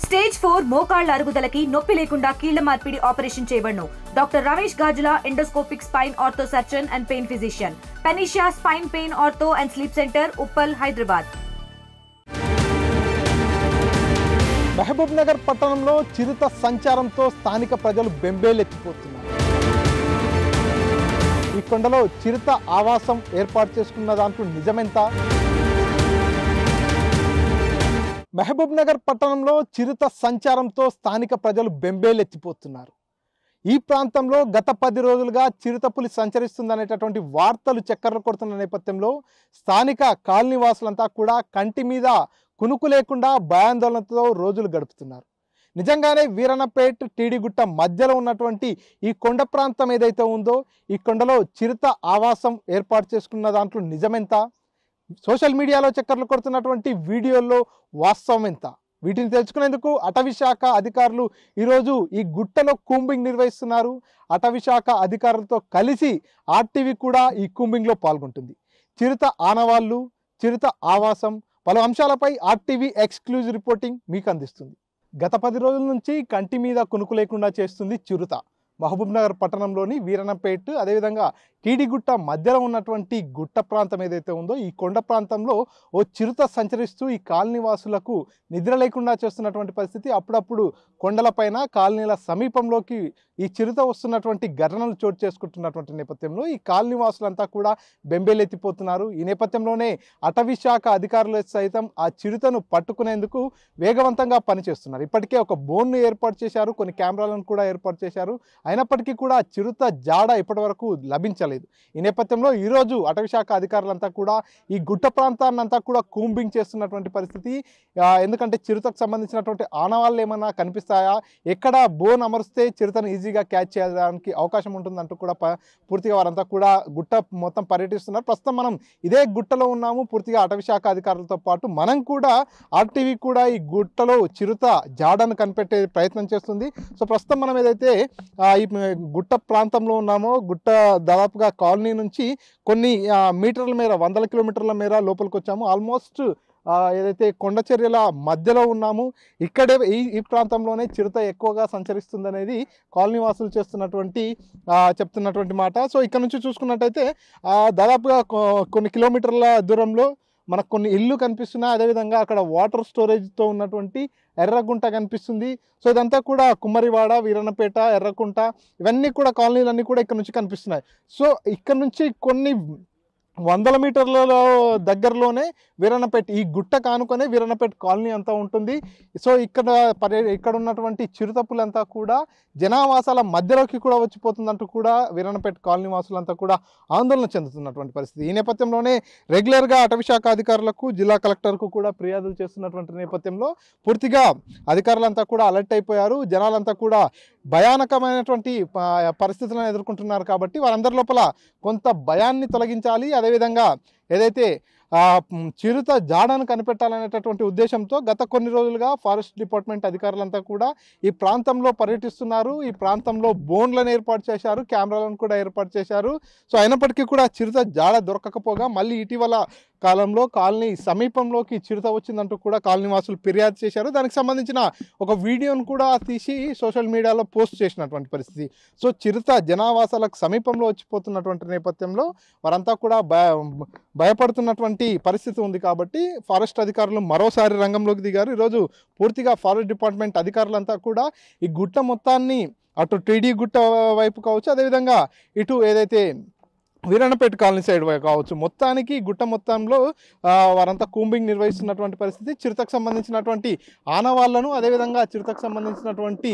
Stage 4 మోకాళ్ల అరుగుదలకి నొప్పి లేకుండా కీళ్ల మార్పిడి ఆపరేషన్ చేయబడును. Doctor Ramesh Gajula, endoscopic spine ortho surgeon and pain physician, Panacea spine pain ortho and sleep centre, Uppal, Hyderabad. Mahabubnagar పట్టణంలో చిరుత సంచారంతో స్థానిక ప్రజలు బెంబేలెత్తిపోతున్నారు. ఈ కొండలో చిరుత ఆవాసం ఏర్పాటు చేసుకున్న దాంట్లో నిజమెంత? మహబూబ్ నగర్ పట్టణంలో చిరుత సంచారంతో స్థానిక ప్రజలు బెంబేలెత్తిపోతున్నారు. ఈ ప్రాంతంలో గత 10 రోజులుగా చిరుతపులి సంచరిస్తుందనేటటువంటి వార్తలు చక్కర్లు కొడుతున్న నేపథ్యంలో స్థానిక కాలనీ వాసులంతా కూడా కంటి మీద కునుకు లేకుండా భయాందోళనతో రోజులు గడుపుతున్నారు. నిజంగానే వీరన్నపేట్, టీడీగుట్ట మధ్యలో ఉన్నటువంటి ఈ కొండ ప్రాంతం ఏదైతే ఉందో ఈ కొండలో చిరుత ఆవాసం ఏర్పాటు చేసుకున్న దాంట్లో నిజమెంత? సోషల్ మీడియాలో చక్కర్లు కొడుతున్నటువంటి వీడియోల్లో వాస్తవం ఎంత? వీటిని తెలుసుకునేందుకు అటవీ శాఖ అధికారులు ఈరోజు ఈ గుట్టలో కూంబింగ్ నిర్వహిస్తున్నారు. అటవీ శాఖ అధికారులతో కలిసి ఆర్టీవీ కూడా ఈ కూంబింగ్లో పాల్గొంటుంది. చిరుత ఆనవాళ్లు, చిరుత ఆవాసం, పలు అంశాలపై ఆర్టీవీ ఎక్స్క్లూజివ్ రిపోర్టింగ్ మీకు అందిస్తుంది. గత 10 రోజుల నుంచి కంటి మీద కునుకు లేకుండా చేస్తుంది చిరుత. మహబూబ్ నగర్ పట్టణంలోని వీరన్నపేట్, అదేవిధంగా టీడీగుట్ట మధ్యలో ఉన్నటువంటి గుట్ట ప్రాంతం ఏదైతే ఉందో ఈ కొండ ప్రాంతంలో ఓ చిరుత సంచరిస్తూ ఈ కాలనీ వాసులకు నిద్ర లేకుండా చేస్తున్నటువంటి పరిస్థితి. అప్పుడప్పుడు కొండలపైన, కాలనీల సమీపంలోకి ఈ చిరుత వస్తున్నటువంటి ఘటనలు చోటు చేసుకుంటున్నటువంటి నేపథ్యంలో ఈ కాలనీ వాసులంతా కూడా బెంబేలెత్తిపోతున్నారు. ఈ నేపథ్యంలోనే అటవీ శాఖ అధికారులు సైతం ఆ చిరుతను పట్టుకునేందుకు వేగవంతంగా పనిచేస్తున్నారు. ఇప్పటికే ఒక బోన్ను ఏర్పాటు చేశారు, కొన్ని కెమెరాలను కూడా ఏర్పాటు చేశారు. అయినప్పటికీ కూడా చిరుత జాడ ఇప్పటి వరకు లభించలేదు. ఈ నేపథ్యంలో ఈరోజు అటవీ శాఖ అధికారులంతా కూడా ఈ గుట్ట ప్రాంతాన్ని అంతా కూడా కూంబింగ్ చేస్తున్నటువంటి పరిస్థితి. ఎందుకంటే చిరుతకు సంబంధించినటువంటి ఆనవాళ్ళు ఏమైనా కనిపిస్తాయా, ఎక్కడ బోన్ అమరిస్తే చిరుతను ఈజీగా క్యాచ్ చేయడానికి అవకాశం ఉంటుందంటూ కూడా పూర్తిగా వారంతా కూడా గుట్ట మొత్తం పర్యటిస్తున్నారు. ప్రస్తుతం మనం ఇదే గుట్టలో ఉన్నాము. పూర్తిగా అటవీ శాఖ అధికారులతో పాటు మనం కూడా ఆర్టీవీ కూడా ఈ గుట్టలో చిరుత జాడను కనిపెట్టే ప్రయత్నం చేస్తుంది. సో ప్రస్తుతం మనం ఏదైతే ఈ గుట్ట ప్రాంతంలో ఉన్నామో, గుట్ట దాదాపుగా కాలనీ నుంచి కొన్ని మీటర్ల మేర, 100 కిలోమీటర్ల మేర లోపలికి వచ్చాము. ఆల్మోస్ట్ ఏదైతే కొండ చర్యల మధ్యలో ఉన్నాము. ఇక్కడే ఈ ప్రాంతంలోనే చిరుత ఎక్కువగా సంచరిస్తుంది అనేది కాలనీ వాసులు చెప్తున్నటువంటి మాట. సో ఇక్కడ నుంచి చూసుకున్నట్టయితే దాదాపుగా కొన్ని కిలోమీటర్ల దూరంలో మనకు కొన్ని ఇల్లు కనిపిస్తున్నాయి. అదేవిధంగా అక్కడ వాటర్ స్టోరేజ్తో ఉన్నటువంటి ఎర్రగుంట కనిపిస్తుంది. సో ఇదంతా కూడా కుమ్మరివాడ, వీరన్నపేట, ఎర్రకుంట ఇవన్నీ కూడా కాలనీలన్నీ కూడా ఇక్కడ నుంచి కనిపిస్తున్నాయి. సో ఇక్కడ నుంచి కొన్ని 100 మీటర్ల దగ్గరలోనే వీరన్నపేట, ఈ గుట్ట కానుకొనే వీరన్నపేట కాలనీ అంతా ఉంటుంది. సో ఇక్కడ ఉన్నటువంటి చిరుతపులంతా కూడా జనావాసాల మధ్యలోకి కూడా వచ్చిపోతుందంటూ కూడా వీరన్నపేట కాలనీ వాసులంతా కూడా ఆందోళన చెందుతున్నటువంటి పరిస్థితి. ఈ నేపథ్యంలోనే రెగ్యులర్గా అటవీ శాఖ అధికారులకు, జిల్లా కలెక్టర్కు కూడా ఫిర్యాదులు చేస్తున్నటువంటి నేపథ్యంలో పూర్తిగా అధికారులంతా కూడా అలర్ట్ అయిపోయారు. జనాలంతా కూడా భయానకమైనటువంటి పరిస్థితులను ఎదుర్కొంటున్నారు. కాబట్టి వారందరి లోపల కొంత భయాన్ని తొలగించాలి. అదేవిధంగా ఏదైతే చిరుత జాడను కనిపెట్టాలనేటటువంటి ఉద్దేశంతో గత కొన్ని రోజులుగా ఫారెస్ట్ డిపార్ట్మెంట్ అధికారులంతా కూడా ఈ ప్రాంతంలో పర్యటిస్తున్నారు. ఈ ప్రాంతంలో బోన్లను ఏర్పాటు చేశారు, కెమెరాలను కూడా ఏర్పాటు చేశారు. సో అయినప్పటికీ కూడా చిరుత జాడ దొరకకపోగా మళ్ళీ ఇటీవల కాలంలో కాలనీ సమీపంలోకి చిరుత వచ్చిందంటూ కూడా కాలనీ వాసులు ఫిర్యాదు చేశారు. దానికి సంబంధించిన ఒక వీడియోను కూడా తీసి సోషల్ మీడియాలో పోస్ట్ చేసినటువంటి పరిస్థితి. సో చిరుత జనావాసాలకు సమీపంలో వచ్చిపోతున్నటువంటి నేపథ్యంలో వారంతా కూడా భయపడుతున్నటువంటి పరిస్థితి ఉంది. కాబట్టి ఫారెస్ట్ అధికారులు మరోసారి రంగంలోకి దిగారు. ఈరోజు పూర్తిగా ఫారెస్ట్ డిపార్ట్మెంట్ అధికారులంతా కూడా ఈ గుట్ట మొత్తాన్ని అటు టీడీ గుట్ట వైపు కావచ్చు, అదేవిధంగా ఇటు ఏదైతే వీరన్నపేట కాలనీ సైడ్ కావచ్చు, మొత్తానికి గుట్ట మొత్తంలో వారంతా కూంబింగ్ నిర్వహిస్తున్నటువంటి పరిస్థితి. చిరుతకు సంబంధించినటువంటి ఆనవాళ్లను, అదేవిధంగా చిరుతకు సంబంధించినటువంటి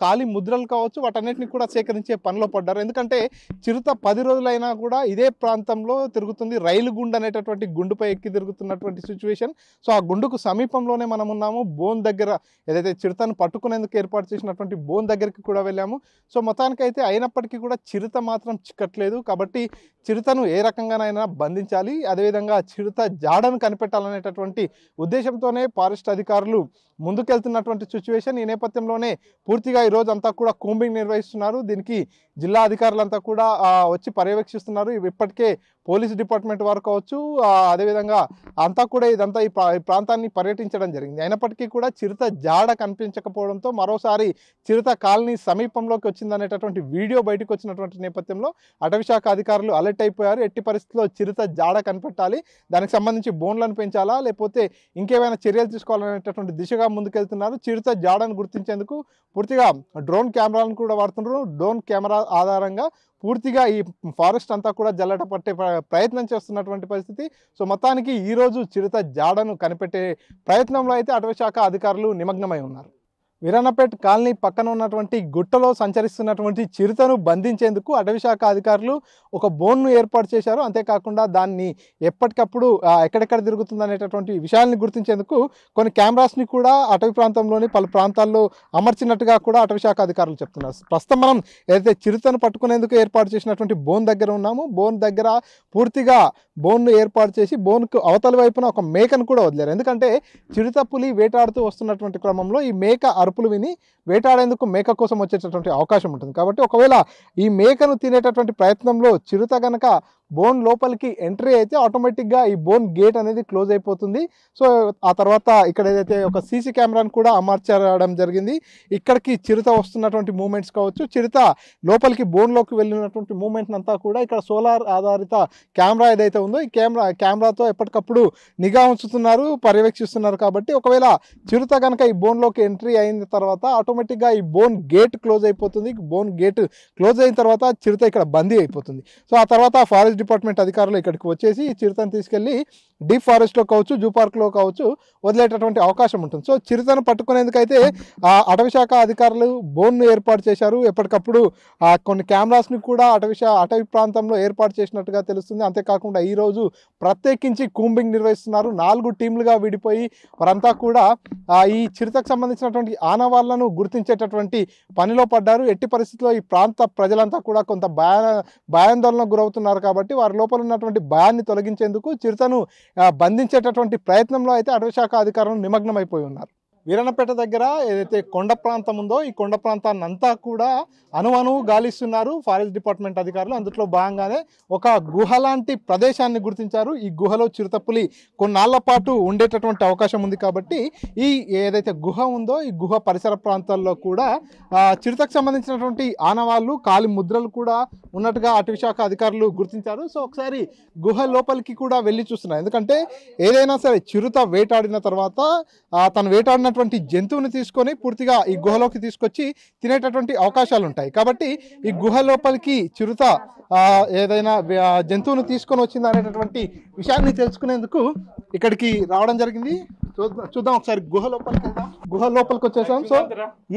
కాలి ముద్రలు కావచ్చు, వాటన్నిటిని కూడా సేకరించే పనిలో పడ్డారు. ఎందుకంటే చిరుత 10 రోజులైనా కూడా ఇదే ప్రాంతంలో తిరుగుతుంది. రైలు గుండు అనేటటువంటి గుండుపై ఎక్కి తిరుగుతున్నటువంటి సిచ్యువేషన్. సో ఆ గుండుకు సమీపంలోనే మనం ఉన్నాము. బోన్ దగ్గర ఏదైతే చిరుతను పట్టుకునేందుకు ఏర్పాటు చేసినటువంటి బోన్ దగ్గరికి కూడా వెళ్ళాము. సో మొత్తానికైతే అయినప్పటికీ కూడా చిరుత మాత్రం చిక్కట్లేదు. కాబట్టి చిరుతను ఏ రకంగానైనా బంధించాలి, అదేవిధంగా చిరుత జాడను కనిపెట్టాలనేటటువంటి ఉద్దేశంతోనే ఫారెస్ట్ అధికారులు ముందుకెళ్తున్నటువంటి సిచ్యువేషన్. ఈ నేపథ్యంలోనే పూర్తిగా ఈరోజు అంతా కూడా కూంబింగ్ నిర్వహిస్తున్నారు. దీనికి జిల్లా అధికారులంతా కూడా వచ్చి పర్యవేక్షిస్తున్నారు. ఇప్పటికే పోలీస్ డిపార్ట్మెంట్ వారు కావచ్చు, అదేవిధంగా అంతా కూడా ఇదంతా ఈ ప్రాంతాన్ని పర్యటించడం జరిగింది. అయినప్పటికీ కూడా చిరుత జాడ కనిపించకపోవడంతో మరోసారి చిరుత కాలనీ సమీపంలోకి వచ్చిందనేటటువంటి వీడియో బయటకు వచ్చినటువంటి నేపథ్యంలో అటవీశాఖ అధికారులు అలర్ట్ అయిపోయారు. ఎట్టి పరిస్థితుల్లో చిరుత జాడ కనిపెట్టాలి, దానికి సంబంధించి బోన్లను పెంచాలా లేకపోతే ఇంకేమైనా చర్యలు తీసుకోవాలనేటటువంటి దిశగా ముందుకెళ్తున్నారు. చిరుత జాడను గుర్తించేందుకు పూర్తిగా డ్రోన్ కెమెరాలను కూడా వాడుతున్నారు. డ్రోన్ కెమెరా ఆధారంగా పూర్తిగా ఈ ఫారెస్ట్ అంతా కూడా జల్లట పట్టే ప్రయత్నం చేస్తున్నటువంటి పరిస్థితి. సో మొత్తానికి ఈరోజు చిరుత జాడను కనిపెట్టే ప్రయత్నంలో అయితే అటవీశాఖ అధికారులు నిమగ్నమై ఉన్నారు. వీరన్నపేట్ కాలనీ పక్కన ఉన్నటువంటి గుట్టలో సంచరిస్తున్నటువంటి చిరుతను బంధించేందుకు అటవీశాఖ అధికారులు ఒక బోన్ను ఏర్పాటు చేశారు. అంతేకాకుండా దాన్ని ఎప్పటికప్పుడు ఎక్కడెక్కడ తిరుగుతుందనేటటువంటి విషయాన్ని గుర్తించేందుకు కొన్ని కెమెరాస్ని కూడా అటవీ ప్రాంతంలోని పలు ప్రాంతాల్లో అమర్చినట్టుగా కూడా అటవీశాఖ అధికారులు చెప్తున్నారు. ప్రస్తుతం మనం ఏదైతే చిరుతను పట్టుకునేందుకు ఏర్పాటు చేసినటువంటి బోన్ దగ్గర ఉన్నామో, బోన్ దగ్గర పూర్తిగా బోన్ను ఏర్పాటు చేసి బోన్కు అవతల వైపున ఒక మేకను కూడా వదిలేరు. ఎందుకంటే చిరుత పులి వేటాడుతూ వస్తున్నటువంటి క్రమంలో ఈ మేక అరుపులు విని వేటాడేందుకు మేక కోసం వచ్చేటటువంటి అవకాశం ఉంటుంది. కాబట్టి ఒకవేళ ఈ మేకను తినేటటువంటి ప్రయత్నంలో చిరుత గనక బోన్ లోపలికి ఎంట్రీ అయితే ఆటోమేటిక్గా ఈ బోన్ గేట్ అనేది క్లోజ్ అయిపోతుంది. సో ఆ తర్వాత ఇక్కడ ఏదైతే ఒక సీసీ కెమెరాను కూడా అమర్చడం జరిగింది. ఇక్కడికి చిరుత వస్తున్నటువంటి మూమెంట్స్ కావచ్చు, చిరుత లోపలికి బోన్లోకి వెళ్ళినటువంటి మూమెంట్ అంతా కూడా ఇక్కడ సోలార్ ఆధారిత కెమెరా ఏదైతే ఉందో ఈ కెమెరాతో ఎప్పటికప్పుడు నిఘా ఉంచుతున్నారు, పర్యవేక్షిస్తున్నారు. కాబట్టి ఒకవేళ చిరుత కనుక ఈ బోన్లోకి ఎంట్రీ అయిన తర్వాత ఆటోమేటిక్గా ఈ బోన్ గేట్ క్లోజ్ అయిపోతుంది. బోన్ గేట్ క్లోజ్ అయిన తర్వాత చిరుత ఇక్కడ బందీ అయిపోతుంది. సో ఆ తర్వాత ఫారెస్ట్ డిపార్ట్మెంట్ అధికారులు ఇక్కడికి వచ్చేసి ఈ చిరుతను తీసుకెళ్లి డీప్ ఫారెస్ట్లో కావచ్చు, జూ పార్క్లో కావచ్చు వదిలేటటువంటి అవకాశం ఉంటుంది. సో చిరుతను పట్టుకునేందుకైతే అటవీశాఖ అధికారులు బోన్ను ఏర్పాటు చేశారు. ఎప్పటికప్పుడు కొన్ని కెమెరాస్ని కూడా అటవీ ప్రాంతంలో ఏర్పాటు చేసినట్టుగా తెలుస్తుంది. అంతేకాకుండా ఈరోజు ప్రత్యేకించి కూంబింగ్ నిర్వహిస్తున్నారు. 4 టీంలుగా విడిపోయి వారంతా కూడా ఈ చిరుతకు సంబంధించినటువంటి ఆనవాళ్లను గుర్తించేటటువంటి పనిలో పడ్డారు. ఎట్టి పరిస్థితుల్లో ఈ ప్రాంత ప్రజలంతా కూడా కొంత భయాందోళనకు గురవుతున్నారు. కాబట్టి వారి లోపల ఉన్నటువంటి భయాన్ని తొలగించేందుకు చిరుతను బంధించేటటువంటి ప్రయత్నంలో అయితే అటవీశాఖ అధికారులు నిమగ్నమైపోయి ఉన్నారు. వీరన్నపేట దగ్గర ఏదైతే కొండ ప్రాంతం ఉందో ఈ కొండ ప్రాంతాన్ని అంతా కూడా అణువణువు గాలిస్తున్నారు ఫారెస్ట్ డిపార్ట్మెంట్ అధికారులు. అందులో భాగంగానే ఒక గుహ లాంటి ప్రదేశాన్ని గుర్తించారు. ఈ గుహలో చిరుతపులి కొన్నాళ్ల పాటు ఉండేటటువంటి అవకాశం ఉంది. కాబట్టి ఈ ఏదైతే గుహ ఉందో ఈ గుహ పరిసర ప్రాంతాల్లో కూడా చిరుతకు సంబంధించినటువంటి ఆనవాళ్ళు, కాలి ముద్రలు కూడా ఉన్నట్టుగా అటవీశాఖ అధికారులు గుర్తించారు. సో ఒకసారి గుహ లోపలికి కూడా వెళ్ళి చూస్తున్నారు. ఎందుకంటే ఏదైనా సరే చిరుత వేటాడిన తర్వాత తను వేటాడినటువంటి జంతువుని తీసుకొని పూర్తిగా ఈ గుహలోకి తీసుకొచ్చి తినేటటువంటి అవకాశాలు ఉంటాయి. కాబట్టి ఈ గుహ లోపలికి చిరుత ఏదైనా జంతువును తీసుకొని వచ్చింది అనేటటువంటి విషయాన్ని తెలుసుకునేందుకు ఇక్కడికి రావడం జరిగింది. చూద్దాం ఒకసారి గుహ లోపలికి వచ్చేసాం. సో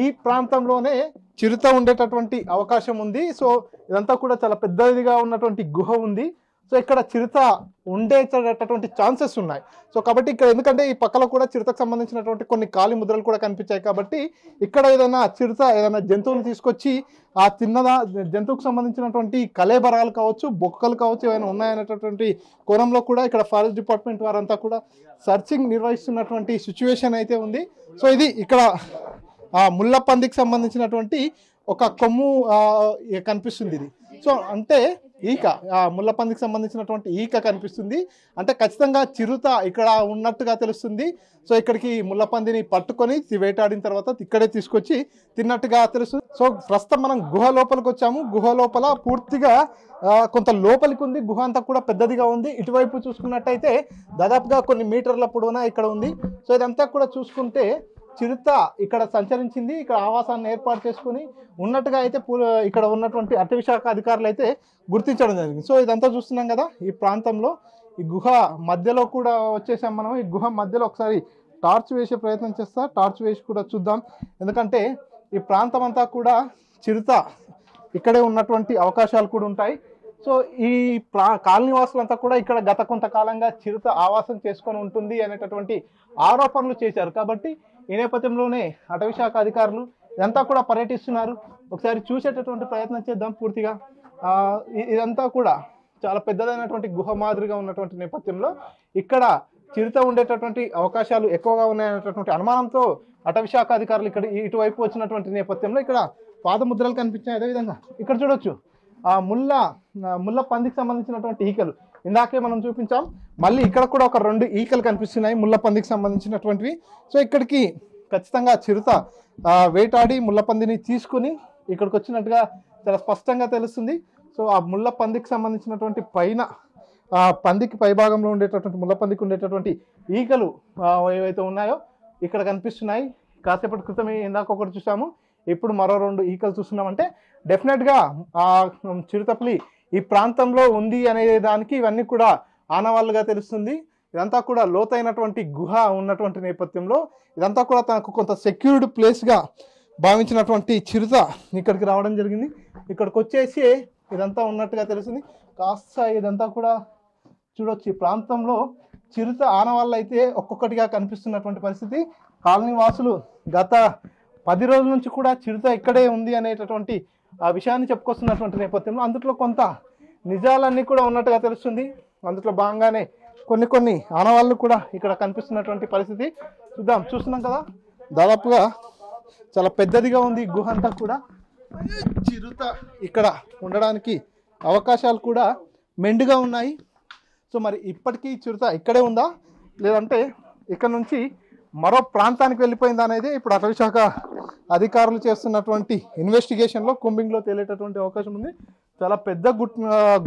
ఈ ప్రాంతంలోనే చిరుత ఉండేటటువంటి అవకాశం ఉంది. సో ఇదంతా కూడా చాలా పెద్దదిగా ఉన్నటువంటి గుహ ఉంది. సో ఇక్కడ చిరుత ఉండేటటువంటి ఛాన్సెస్ ఉన్నాయి. సో కాబట్టి ఇక్కడ ఎందుకంటే ఈ పక్కలో కూడా చిరుతకు సంబంధించినటువంటి కొన్ని కాలి ముద్రలు కూడా కనిపించాయి. కాబట్టి ఇక్కడ ఏదైనా చిరుత ఏదైనా జంతువుని తీసుకొచ్చి ఆ జంతువుకు సంబంధించినటువంటి కళేబరాలు కావచ్చు, బొక్కలు కావచ్చు ఏమైనా ఉన్నాయనేటటువంటి కోణంలో కూడా ఇక్కడ ఫారెస్ట్ డిపార్ట్మెంట్ వారంతా కూడా సర్చింగ్ నిర్వహిస్తున్నటువంటి సిచ్యువేషన్ అయితే ఉంది. సో ఇది ఇక్కడ ముళ్ళపందికి సంబంధించినటువంటి ఒక కొమ్ము కనిపిస్తుంది. ఇది సో అంటే ఈక, ముళ్ళపందికి సంబంధించినటువంటి ఈక కనిపిస్తుంది. అంటే ఖచ్చితంగా చిరుత ఇక్కడ ఉన్నట్టుగా తెలుస్తుంది. సో ఇక్కడికి ముళ్ళపందిని పట్టుకొని వేటాడిన తర్వాత ఇక్కడే తీసుకొచ్చి తిన్నట్టుగా తెలుస్తుంది. సో ప్రస్తుతం మనం గుహ లోపలికి వచ్చాము. గుహ లోపల పూర్తిగా కొంత లోపలికి ఉంది. గుహ అంతా కూడా పెద్దదిగా ఉంది. ఇటువైపు చూసుకున్నట్టయితే దాదాపుగా కొన్ని మీటర్ల పొడవునా ఇక్కడ ఉంది. సో ఇదంతా కూడా చూసుకుంటే చిరుత ఇక్కడ సంచరించింది, ఇక్కడ ఆవాసాన్ని ఏర్పాటు చేసుకుని ఉన్నట్టుగా అయితే ఇక్కడ ఉన్నటువంటి అటవీశాఖ అధికారులు అయితే గుర్తించడం జరిగింది. సో ఇదంతా చూస్తున్నాం కదా, ఈ ప్రాంతంలో ఈ గుహ మధ్యలో కూడా వచ్చేసాం మనం. ఈ గుహ మధ్యలో ఒకసారి టార్చ్ వేసే ప్రయత్నం చేస్తా, టార్చ్ వేసి కూడా చూద్దాం. ఎందుకంటే ఈ ప్రాంతం అంతా కూడా చిరుత ఇక్కడే ఉన్నటువంటి అవకాశాలు కూడా ఉంటాయి. సో ఈ కాలనీ వాసులంతా కూడా ఇక్కడ గత కొంతకాలంగా చిరుత ఆవాసం చేసుకొని ఉంటుంది అనేటటువంటి ఆరోపణలు చేశారు. కాబట్టి ఈ నేపథ్యంలోనే అటవీశాఖ అధికారులు ఇదంతా కూడా పర్యటిస్తున్నారు. ఒకసారి చూసేటటువంటి ప్రయత్నం చేద్దాం. పూర్తిగా ఇదంతా కూడా చాలా పెద్దదైనటువంటి గుహ మాదిరిగా ఉన్నటువంటి నేపథ్యంలో ఇక్కడ చిరుత ఉండేటటువంటి అవకాశాలు ఎక్కువగా ఉన్నాయనేటటువంటి అనుమానంతో అటవీశాఖ అధికారులు ఇక్కడ ఇటువైపు వచ్చినటువంటి నేపథ్యంలో ఇక్కడ పాదముద్రలు కనిపించాయి. అదేవిధంగా ఇక్కడ చూడొచ్చు ముళ్ళ పందికి సంబంధించినటువంటి ఈకలు. ఇందాకే మనం చూపించాం. మళ్ళీ ఇక్కడ కూడా ఒక 2 ఈకలు కనిపిస్తున్నాయి ముళ్ళపందికి సంబంధించినటువంటివి. సో ఇక్కడికి ఖచ్చితంగా చిరుత వేటాడి ముళ్ళపందిని తీసుకుని ఇక్కడికి వచ్చినట్టుగా చాలా స్పష్టంగా తెలుస్తుంది. సో ఆ ముళ్ళపందికి సంబంధించినటువంటి పైన పందికి పైభాగంలో ఉండేటటువంటి ముళ్ళపందికి ఉండేటటువంటి ఈకలు ఏవైతే ఉన్నాయో ఇక్కడ కనిపిస్తున్నాయి. కాసేపటి క్రితమే ఇందాక ఒకటి చూసాము, ఇప్పుడు మరో 2 ఈకలు చూస్తున్నామంటే డెఫినెట్గా ఆ చిరుతపులి ఈ ప్రాంతంలో ఉంది అనే దానికి ఇవన్నీ కూడా ఆనవాళ్ళుగా తెలుస్తుంది. ఇదంతా కూడా లోతైనటువంటి గుహ ఉన్నటువంటి నేపథ్యంలో ఇదంతా కూడా తనకు కొంత సెక్యూర్డ్ ప్లేస్గా భావించినటువంటి చిరుత ఇక్కడికి రావడం జరిగింది. ఇక్కడికి వచ్చేసి ఇదంతా ఉన్నట్టుగా తెలుస్తుంది. కాస్త ఇదంతా కూడా చూడొచ్చు. ఈ ప్రాంతంలో చిరుత ఆనవాళ్ళు అయితే ఒక్కొక్కటిగా కనిపిస్తున్నటువంటి పరిస్థితి. కాలనీ వాసులు గత 10 రోజుల నుంచి కూడా చిరుత ఇక్కడే ఉంది అనేటటువంటి ఆ విషయాన్ని చెప్పుకొస్తున్నటువంటి నేపథ్యంలో అందులో కొంత నిజాలన్నీ కూడా ఉన్నట్టుగా తెలుస్తుంది. అందులో భాగంగానే కొన్ని ఆనవాళ్ళు కూడా ఇక్కడ కనిపిస్తున్నటువంటి పరిస్థితి చూస్తున్నాం కదా. దాదాపుగా చాలా పెద్దదిగా ఉంది ఈ గుహ అంతా కూడా. చిరుత ఇక్కడ ఉండడానికి అవకాశాలు కూడా మెండుగా ఉన్నాయి. సో మరి ఇప్పటికీ చిరుత ఇక్కడే ఉందా లేదంటే ఇక్కడ నుంచి మరో ప్రాంతానికి వెళ్ళిపోయిందా అనేది ఇప్పుడు అటవీ శాఖ అధికారులు చేస్తున్నటువంటి ఇన్వెస్టిగేషన్లో కుంబింగ్లో తేలేటటువంటి అవకాశం ఉంది. చాలా పెద్ద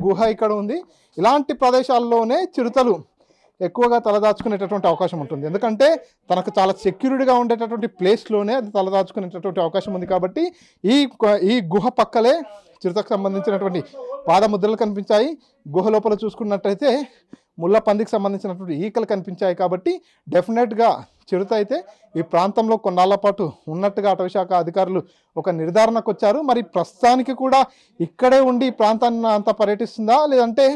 గుహ ఇక్కడ ఉంది. ఇలాంటి ప్రదేశాల్లోనే చిరుతలు ఎక్కువగా తలదాచుకునేటటువంటి అవకాశం ఉంటుంది. ఎందుకంటే తనకు చాలా సెక్యూరిటీగా ఉండేటటువంటి ప్లేస్లోనే అది తలదాచుకునేటటువంటి అవకాశం ఉంది. కాబట్టి ఈ గుహ పక్కలే చిరుతకు సంబంధించినటువంటి పాదముద్రలు కనిపించాయి. గుహ లోపల చూసుకున్నట్టయితే ముళ్ళపందికి సంబంధించినటువంటి ఈకలు కనిపించాయి. కాబట్టి డెఫినెట్గా చిరుత అయితే ఈ ప్రాంతంలో కొన్నాళ్ల పాటు ఉన్నట్టుగా అటవీ శాఖ అధికారులు ఒక నిర్ధారణకు వచ్చారు. మరి ప్రస్తుతానికి కూడా ఇక్కడే ఉండి ఈ ప్రాంతాన్ని అంతా పర్యటిస్తుందా లేదంటే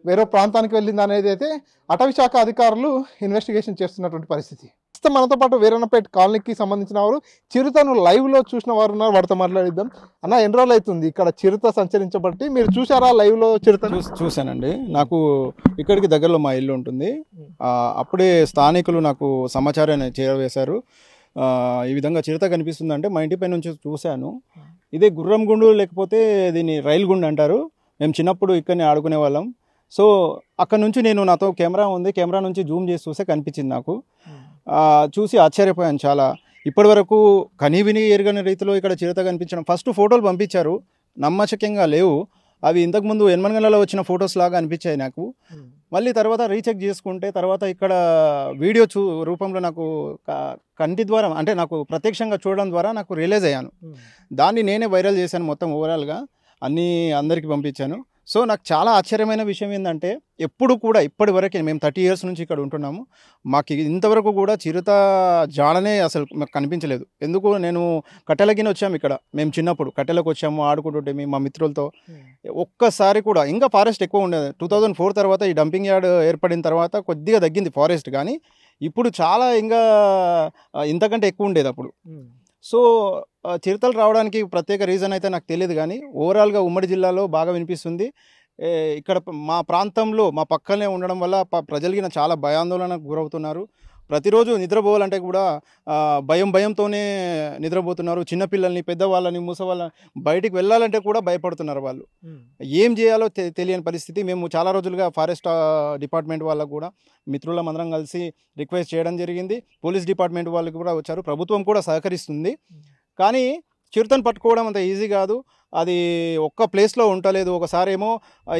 వేరే ప్రాంతానికి వెళ్ళిందా అనేది అయితే అటవీ శాఖ అధికారులు ఇన్వెస్టిగేషన్ చేస్తున్నటువంటి పరిస్థితి. మనతో పాటు వీరన్నపేట కాలనీకి సంబంధించిన వారు చిరుతను లైవ్లో చూసిన వారు ఉన్నారు. వారితో మాట్లాడిద్దాం. అన్న, ఎన్ని రోజులు అవుతుంది ఇక్కడ చిరుత సంచరించబట్టి? మీరు చూసారా లైవ్లో చిరుత? చూశానండి. నాకు ఇక్కడికి దగ్గరలో మా ఇల్లు ఉంటుంది. అప్పుడే స్థానికులు నాకు సమాచారాన్ని చేరవేశారు. ఈ విధంగా చిరుత కనిపిస్తుందంటే మా ఇంటి పై నుంచి చూశాను. ఇదే గుర్రం గుండు లేకపోతే దీన్ని రైలు గుండు అంటారు. మేము చిన్నప్పుడు ఇక్కడనే ఆడుకునే వాళ్ళం. సో అక్కడ నుంచి నేను నాతో కెమెరా ఉంది, కెమెరా నుంచి జూమ్ చేసి చూస్తే కనిపించింది. నాకు చూసి ఆశ్చర్యపోయాను చాలా. ఇప్పటి వరకు కనీవిని ఎరగని రీతిలో ఇక్కడ చిరుత కనిపించడం. ఫస్ట్ ఫోటోలు పంపించారు, నమ్మశక్యంగా లేవు. అవి ఇంతకుముందు ఎన్మన్గలలో వచ్చిన ఫొటోస్ లాగా అనిపించాయి నాకు. మళ్ళీ తర్వాత రీచెక్ చేసుకుంటే తర్వాత ఇక్కడ వీడియో రూపంలో నాకు కంటి ద్వారా అంటే నాకు ప్రత్యక్షంగా చూడడం ద్వారా నాకు రియలైజ్ అయ్యాను. దాన్ని నేనే వైరల్ చేశాను మొత్తం ఓవరాల్గా, అందరికీ పంపించాను. సో నాకు చాలా ఆశ్చర్యమైన విషయం ఏంటంటే ఎప్పుడు కూడా ఇప్పటి వరకే మేము 30 years నుంచి ఇక్కడ ఉంటున్నాము, మాకు ఇంతవరకు కూడా చిరుత జాడనే అసలు మాకు కనిపించలేదు. ఎందుకు నేను కట్టెలకిన వచ్చాము ఇక్కడ, మేము చిన్నప్పుడు కట్టెలకు వచ్చాము ఆడుకుంటుంటే మేము మా మిత్రులతో. ఒక్కసారి కూడా ఇంకా ఫారెస్ట్ ఎక్కువ ఉండేది. 2004 తర్వాత ఈ డంపింగ్ యార్డ్ ఏర్పడిన తర్వాత కొద్దిగా తగ్గింది ఫారెస్ట్, కానీ ఇప్పుడు చాలా ఇంకా ఇంతకంటే ఎక్కువ ఉండేది అప్పుడు. సో చిరుతలు రావడానికి ప్రత్యేక రీజన్ అయితే నాకు తెలియదు, కానీ ఓవరాల్గా ఉమ్మడి జిల్లాలో బాగా వినిపిస్తుంది. ఇక్కడ మా ప్రాంతంలో మా పక్కనే ఉండడం వల్ల ప్రజలకి చాలా భయాందోళనకు గురవుతున్నారు. ప్రతిరోజు నిద్రపోవాలంటే కూడా భయంతోనే నిద్రపోతున్నారు. చిన్నపిల్లల్ని, పెద్దవాళ్ళని, ముసవాళ్ళని బయటికి వెళ్ళాలంటే కూడా భయపడుతున్నారు. వాళ్ళు ఏం చేయాలో తెలియని పరిస్థితి. మేము చాలా రోజులుగా ఫారెస్ట్ డిపార్ట్మెంట్ వాళ్ళకు కూడా మిత్రులం అందరం కలిసి రిక్వెస్ట్ చేయడం జరిగింది. పోలీస్ డిపార్ట్మెంట్ వాళ్ళకి కూడా వచ్చారు. ప్రభుత్వం కూడా సహకరిస్తుంది. కానీ చిరుతను పట్టుకోవడం అంత ఈజీ కాదు. అది ఒక్క ప్లేస్లో ఉండలేదు. ఒకసారి ఏమో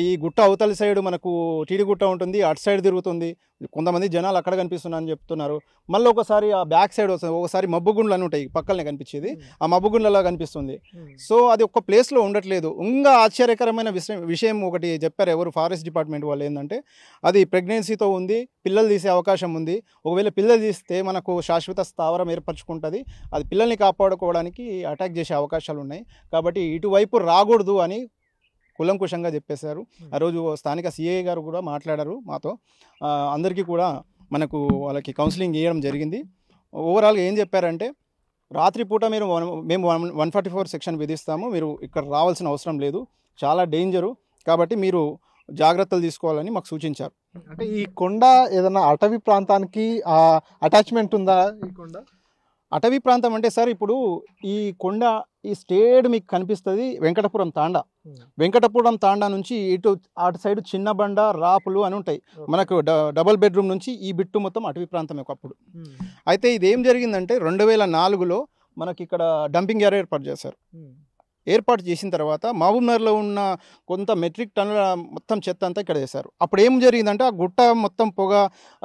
ఈ గుట్ట అవతలి సైడ్ మనకు టీడి గుట్ట ఉంటుంది, అటు సైడ్ తిరుగుతుంది. కొంతమంది జనాలు అక్కడ కనిపిస్తున్నారని చెప్తున్నారు. మళ్ళీ ఒకసారి ఆ బ్యాక్ సైడ్ వస్తుంది. ఒకసారి మబ్బుగుండ్లు అని ఉంటాయి పక్కనే కనిపించేది, ఆ మబ్బుగుండ్లలో కనిపిస్తుంది. సో అది ఒక్క ప్లేస్లో ఉండట్లేదు. ఇంకా ఆశ్చర్యకరమైన విషయం ఒకటి చెప్పారు ఎవరు ఫారెస్ట్ డిపార్ట్మెంట్ వాళ్ళు, ఏంటంటే అది ప్రెగ్నెన్సీతో ఉంది, పిల్లలు తీసే అవకాశం ఉంది. ఒకవేళ పిల్లలు తీస్తే మనకు శాశ్వత స్థావరం ఏర్పరచుకుంటుంది. అది పిల్లల్ని కాపాడుకోవడానికి అటాక్ చేసే అవకాశాలు ఉన్నాయి. కాబట్టి ఇటువైపు రాకూడదు అని కులంకుశంగా చెప్పేశారు. ఆ రోజు స్థానిక సిఐ గారు కూడా మాట్లాడారు మాతో. అందరికీ కూడా మనకు వాళ్ళకి కౌన్సిలింగ్ ఇవ్వడం జరిగింది. ఓవరాల్గా ఏం చెప్పారంటే, రాత్రిపూట మేము 144 సెక్షన్ విధిస్తాము, మీరు ఇక్కడ రావాల్సిన అవసరం లేదు, చాలా డేంజరు, కాబట్టి మీరు జాగ్రత్తలు తీసుకోవాలని మాకు సూచించారు. అంటే ఈ కొండ ఏదైనా అటవీ ప్రాంతానికి అటాచ్మెంట్ ఉందా? ఈ కొండ అటవీ ప్రాంతం అంటే సార్ ఇప్పుడు ఈ కొండ ఈ స్టేట్ మీకు కనిపిస్తుంది వెంకటపురం తాండా. వెంకటపురం తాండా నుంచి అటు సైడ్ చిన్న బండ రాపులు అని ఉంటాయి. మనకు డబుల్ బెడ్రూమ్ నుంచి ఈ బిట్టు మొత్తం అటవీ ప్రాంతం ఒకప్పుడు. అయితే ఇది ఏం జరిగిందంటే 2004లో మనకి ఇక్కడ డంపింగ్ యార్డ్ ఏర్పాటు చేశారు. ఏర్పాటు చేసిన తర్వాత మహబూబ్నగర్లో ఉన్న కొంత మెట్రిక్ టన్నుల మొత్తం చెత్త అంతా ఇక్కడ వేశారు. అప్పుడు ఏం జరిగిందంటే ఆ గుట్ట మొత్తం పొగ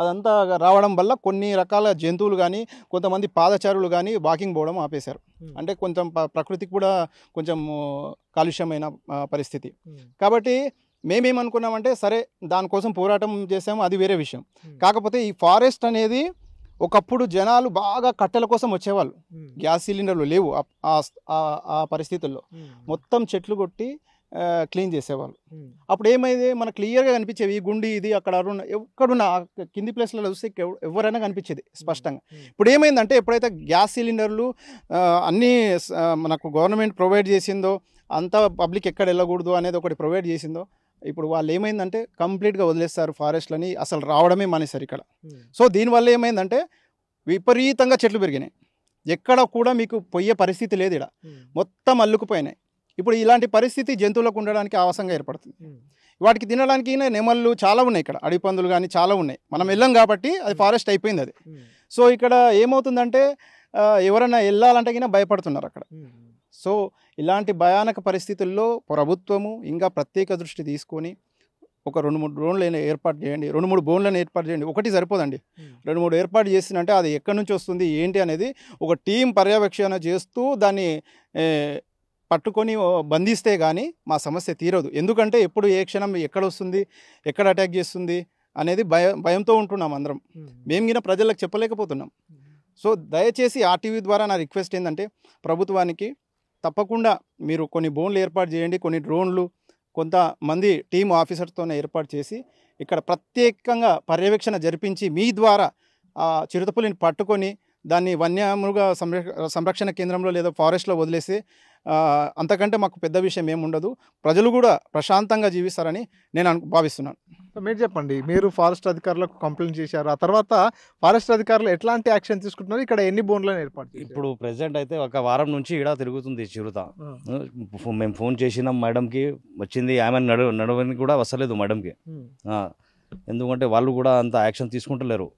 అదంతా రావడం వల్ల కొన్ని రకాల జంతువులు కానీ కొంతమంది పాదచారులు కానీ వాకింగ్ పోవడం ఆపేశారు. అంటే కొంచెం ప్రకృతికి కూడా కొంచెం కాలుష్యమైన పరిస్థితి. కాబట్టి మేమేమనుకున్నామంటే సరే దానికోసం పోరాటం చేసాము, అది వేరే విషయం. కాకపోతే ఈ ఫారెస్ట్ అనేది ఒకప్పుడు జనాలు బాగా కట్టెల కోసం వచ్చేవాళ్ళు, గ్యాస్ సిలిండర్లు లేవు ఆ పరిస్థితుల్లో. మొత్తం చెట్లు కొట్టి క్లీన్ చేసేవాళ్ళు. అప్పుడు ఏమైంది, మనకు క్లియర్గా కనిపించేవి ఈ గుండి ఇది అక్కడ ఎక్కడున్న కింది ప్లేస్లలో చూస్తే ఎవరైనా కనిపించేది స్పష్టంగా. ఇప్పుడు ఏమైందంటే ఎప్పుడైతే గ్యాస్ సిలిండర్లు అన్నీ మనకు గవర్నమెంట్ ప్రొవైడ్ చేసిందో, అంతా పబ్లిక్ ఎక్కడ వెళ్ళకూడదు అనేది ఒకటి ప్రొవైడ్ చేసిందో, ఇప్పుడు వాళ్ళు ఏమైందంటే కంప్లీట్గా వదిలేస్తారు ఫారెస్ట్లని, అసలు రావడమే మానేశారు ఇక్కడ. సో దీనివల్ల ఏమైందంటే విపరీతంగా చెట్లు పెరిగినాయి, ఎక్కడ కూడా మీకు పోయే పరిస్థితి లేదు, ఇక్కడ మొత్తం అల్లుకుపోయినాయి. ఇప్పుడు ఇలాంటి పరిస్థితి జంతువులకు ఉండడానికి ఆవాసంగా ఏర్పడుతుంది. వాటికి తినడానికి నెమళ్ళు చాలా ఉన్నాయి, ఇక్కడ అడవి పందులు కానీ చాలా ఉన్నాయి. మనం వెళ్ళాం కాబట్టి అది ఫారెస్ట్ అయిపోయింది అది. సో ఇక్కడ ఏమవుతుందంటే ఎవరైనా వెళ్ళాలంటే కినా భయపడుతున్నారు అక్కడ. సో ఇలాంటి భయానక పరిస్థితుల్లో ప్రభుత్వము ఇంకా ప్రత్యేక దృష్టి తీసుకొని ఒక 2-3 డ్రోన్లను ఏర్పాటు చేయండి, 2-3 బోన్లను ఏర్పాటు చేయండి. ఒకటి సరిపోదండి, 2-3 ఏర్పాటు చేసినంటే అది ఎక్కడి నుంచి వస్తుంది ఏంటి అనేది ఒక టీం పర్యవేక్షణ చేస్తూ దాన్ని పట్టుకొని బంధిస్తే కానీ మా సమస్య తీరదు. ఎందుకంటే ఎప్పుడు ఏ క్షణం ఎక్కడ వస్తుంది, ఎక్కడ అటాక్ చేస్తుంది అనేది భయంతో ఉంటున్నాం అందరం. మేము గిన ప్రజలకు చెప్పలేకపోతున్నాం. సో దయచేసి ఆర్టీవీ ద్వారా నా రిక్వెస్ట్ ఏంటంటే ప్రభుత్వానికి తప్పకుండా మీరు కొన్ని బోన్లు ఏర్పాటు చేయండి, కొన్ని డ్రోన్లు కొంతమంది టీమ్ ఆఫీసర్తోనే ఏర్పాటు చేసి ఇక్కడ ప్రత్యేకంగా పర్యవేక్షణ జరిపించి మీ ద్వారా చిరుతపులిని పట్టుకొని దాన్ని వన్యమృగ సంరక్షణ కేంద్రంలో లేదా ఫారెస్ట్లో వదిలేసి అంతకంటే మాకు పెద్ద విషయం ఏముండదు. ప్రజలు కూడా ప్రశాంతంగా జీవిస్తారని నేను భావిస్తున్నాను. మీరు చెప్పండి, మీరు ఫారెస్ట్ అధికారులకు కంప్లైంట్ చేశారు, ఆ తర్వాత ఫారెస్ట్ అధికారులు ఎట్లాంటి యాక్షన్ తీసుకుంటున్నారు, ఇక్కడ ఎన్ని బోన్లను ఏర్పాటు? ఇప్పుడు ప్రెసెంట్ అయితే ఒక వారం నుంచి ఇక్కడ తిరుగుతుంది చిరుత. మేము ఫోన్ చేసినాం మేడంకి, వచ్చింది. ఆమె నడవని కూడా వస్తలేదు మేడంకి, ఎందుకంటే వాళ్ళు కూడా అంత యాక్షన్ తీసుకుంటలేరు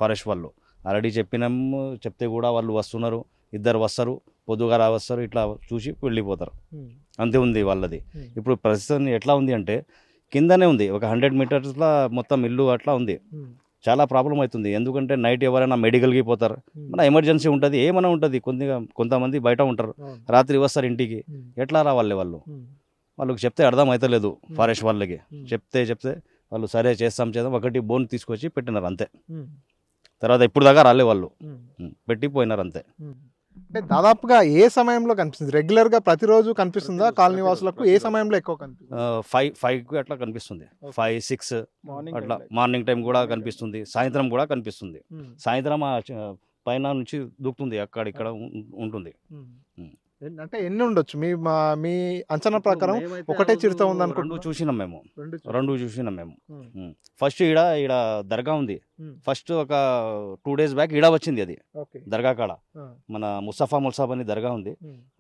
ఫారెస్ట్ వాళ్ళు. ఆల్రెడీ చెప్పినాము, చెప్తే కూడా వాళ్ళు వస్తున్నారు, 2 వస్తారు, పొద్దుగా వస్తారు, ఇట్లా చూసి వెళ్ళిపోతారు, అంతే ఉంది వాళ్ళది. ఇప్పుడు ప్రస్తుతం ఎట్లా ఉంది అంటే కిందనే ఉంది, ఒక 100 మీటర్స్లో మొత్తం ఇల్లు అట్లా ఉంది. చాలా ప్రాబ్లం అవుతుంది, ఎందుకంటే నైట్ ఎవరైనా మెడికల్కి పోతారు, మన ఎమర్జెన్సీ ఉంటుంది, ఏమైనా ఉంటుంది. కొంతమంది బయట ఉంటారు, రాత్రి వస్తారు ఇంటికి, ఎట్లా రావాలి వాళ్ళు? వాళ్ళకి చెప్తే అర్థం అవుతలేదు ఫారెస్ట్ వాళ్ళకి. చెప్తే వాళ్ళు సరే చేద్దాం ఒకటి బోన్ తీసుకొచ్చి పెట్టినారు అంతే. తర్వాత ఇప్పుడు దాకా రాలే వాళ్ళు, పెట్టిపోయినారు అంతే. అంటే దాదాపుగా ఏ సమయంలో కనిపిస్తుంది? రెగ్యులర్గా ప్రతిరోజు కనిపిస్తుందా కాలనీ వాసులకు? ఏ సమయంలో ఎక్కువ కనిపిస్తుంది? 5 అట్లా కనిపిస్తుంది, 5-6 అట్లా. మార్నింగ్ టైం కూడా కనిపిస్తుంది, సాయంత్రం కూడా కనిపిస్తుంది. సాయంత్రం పైన నుంచి దూకుతుంది, అక్కడ ఇక్కడ ఉంటుంది. అంటే ఎన్ని ఉండొచ్చు మీ అంచనా ప్రకారం? ఒకటే చిరుత ఉంది అనుకుంటా. రెండు చూసినాం మేము. ఫస్ట్ ఈడ దర్గా ఉంది, ఫస్ట్ ఒక 2 days బ్యాక్ ఈడ వచ్చింది అది దర్గా కాడ. మన ముస్తఫా ముల్సాబ్ అని దర్గా ఉంది,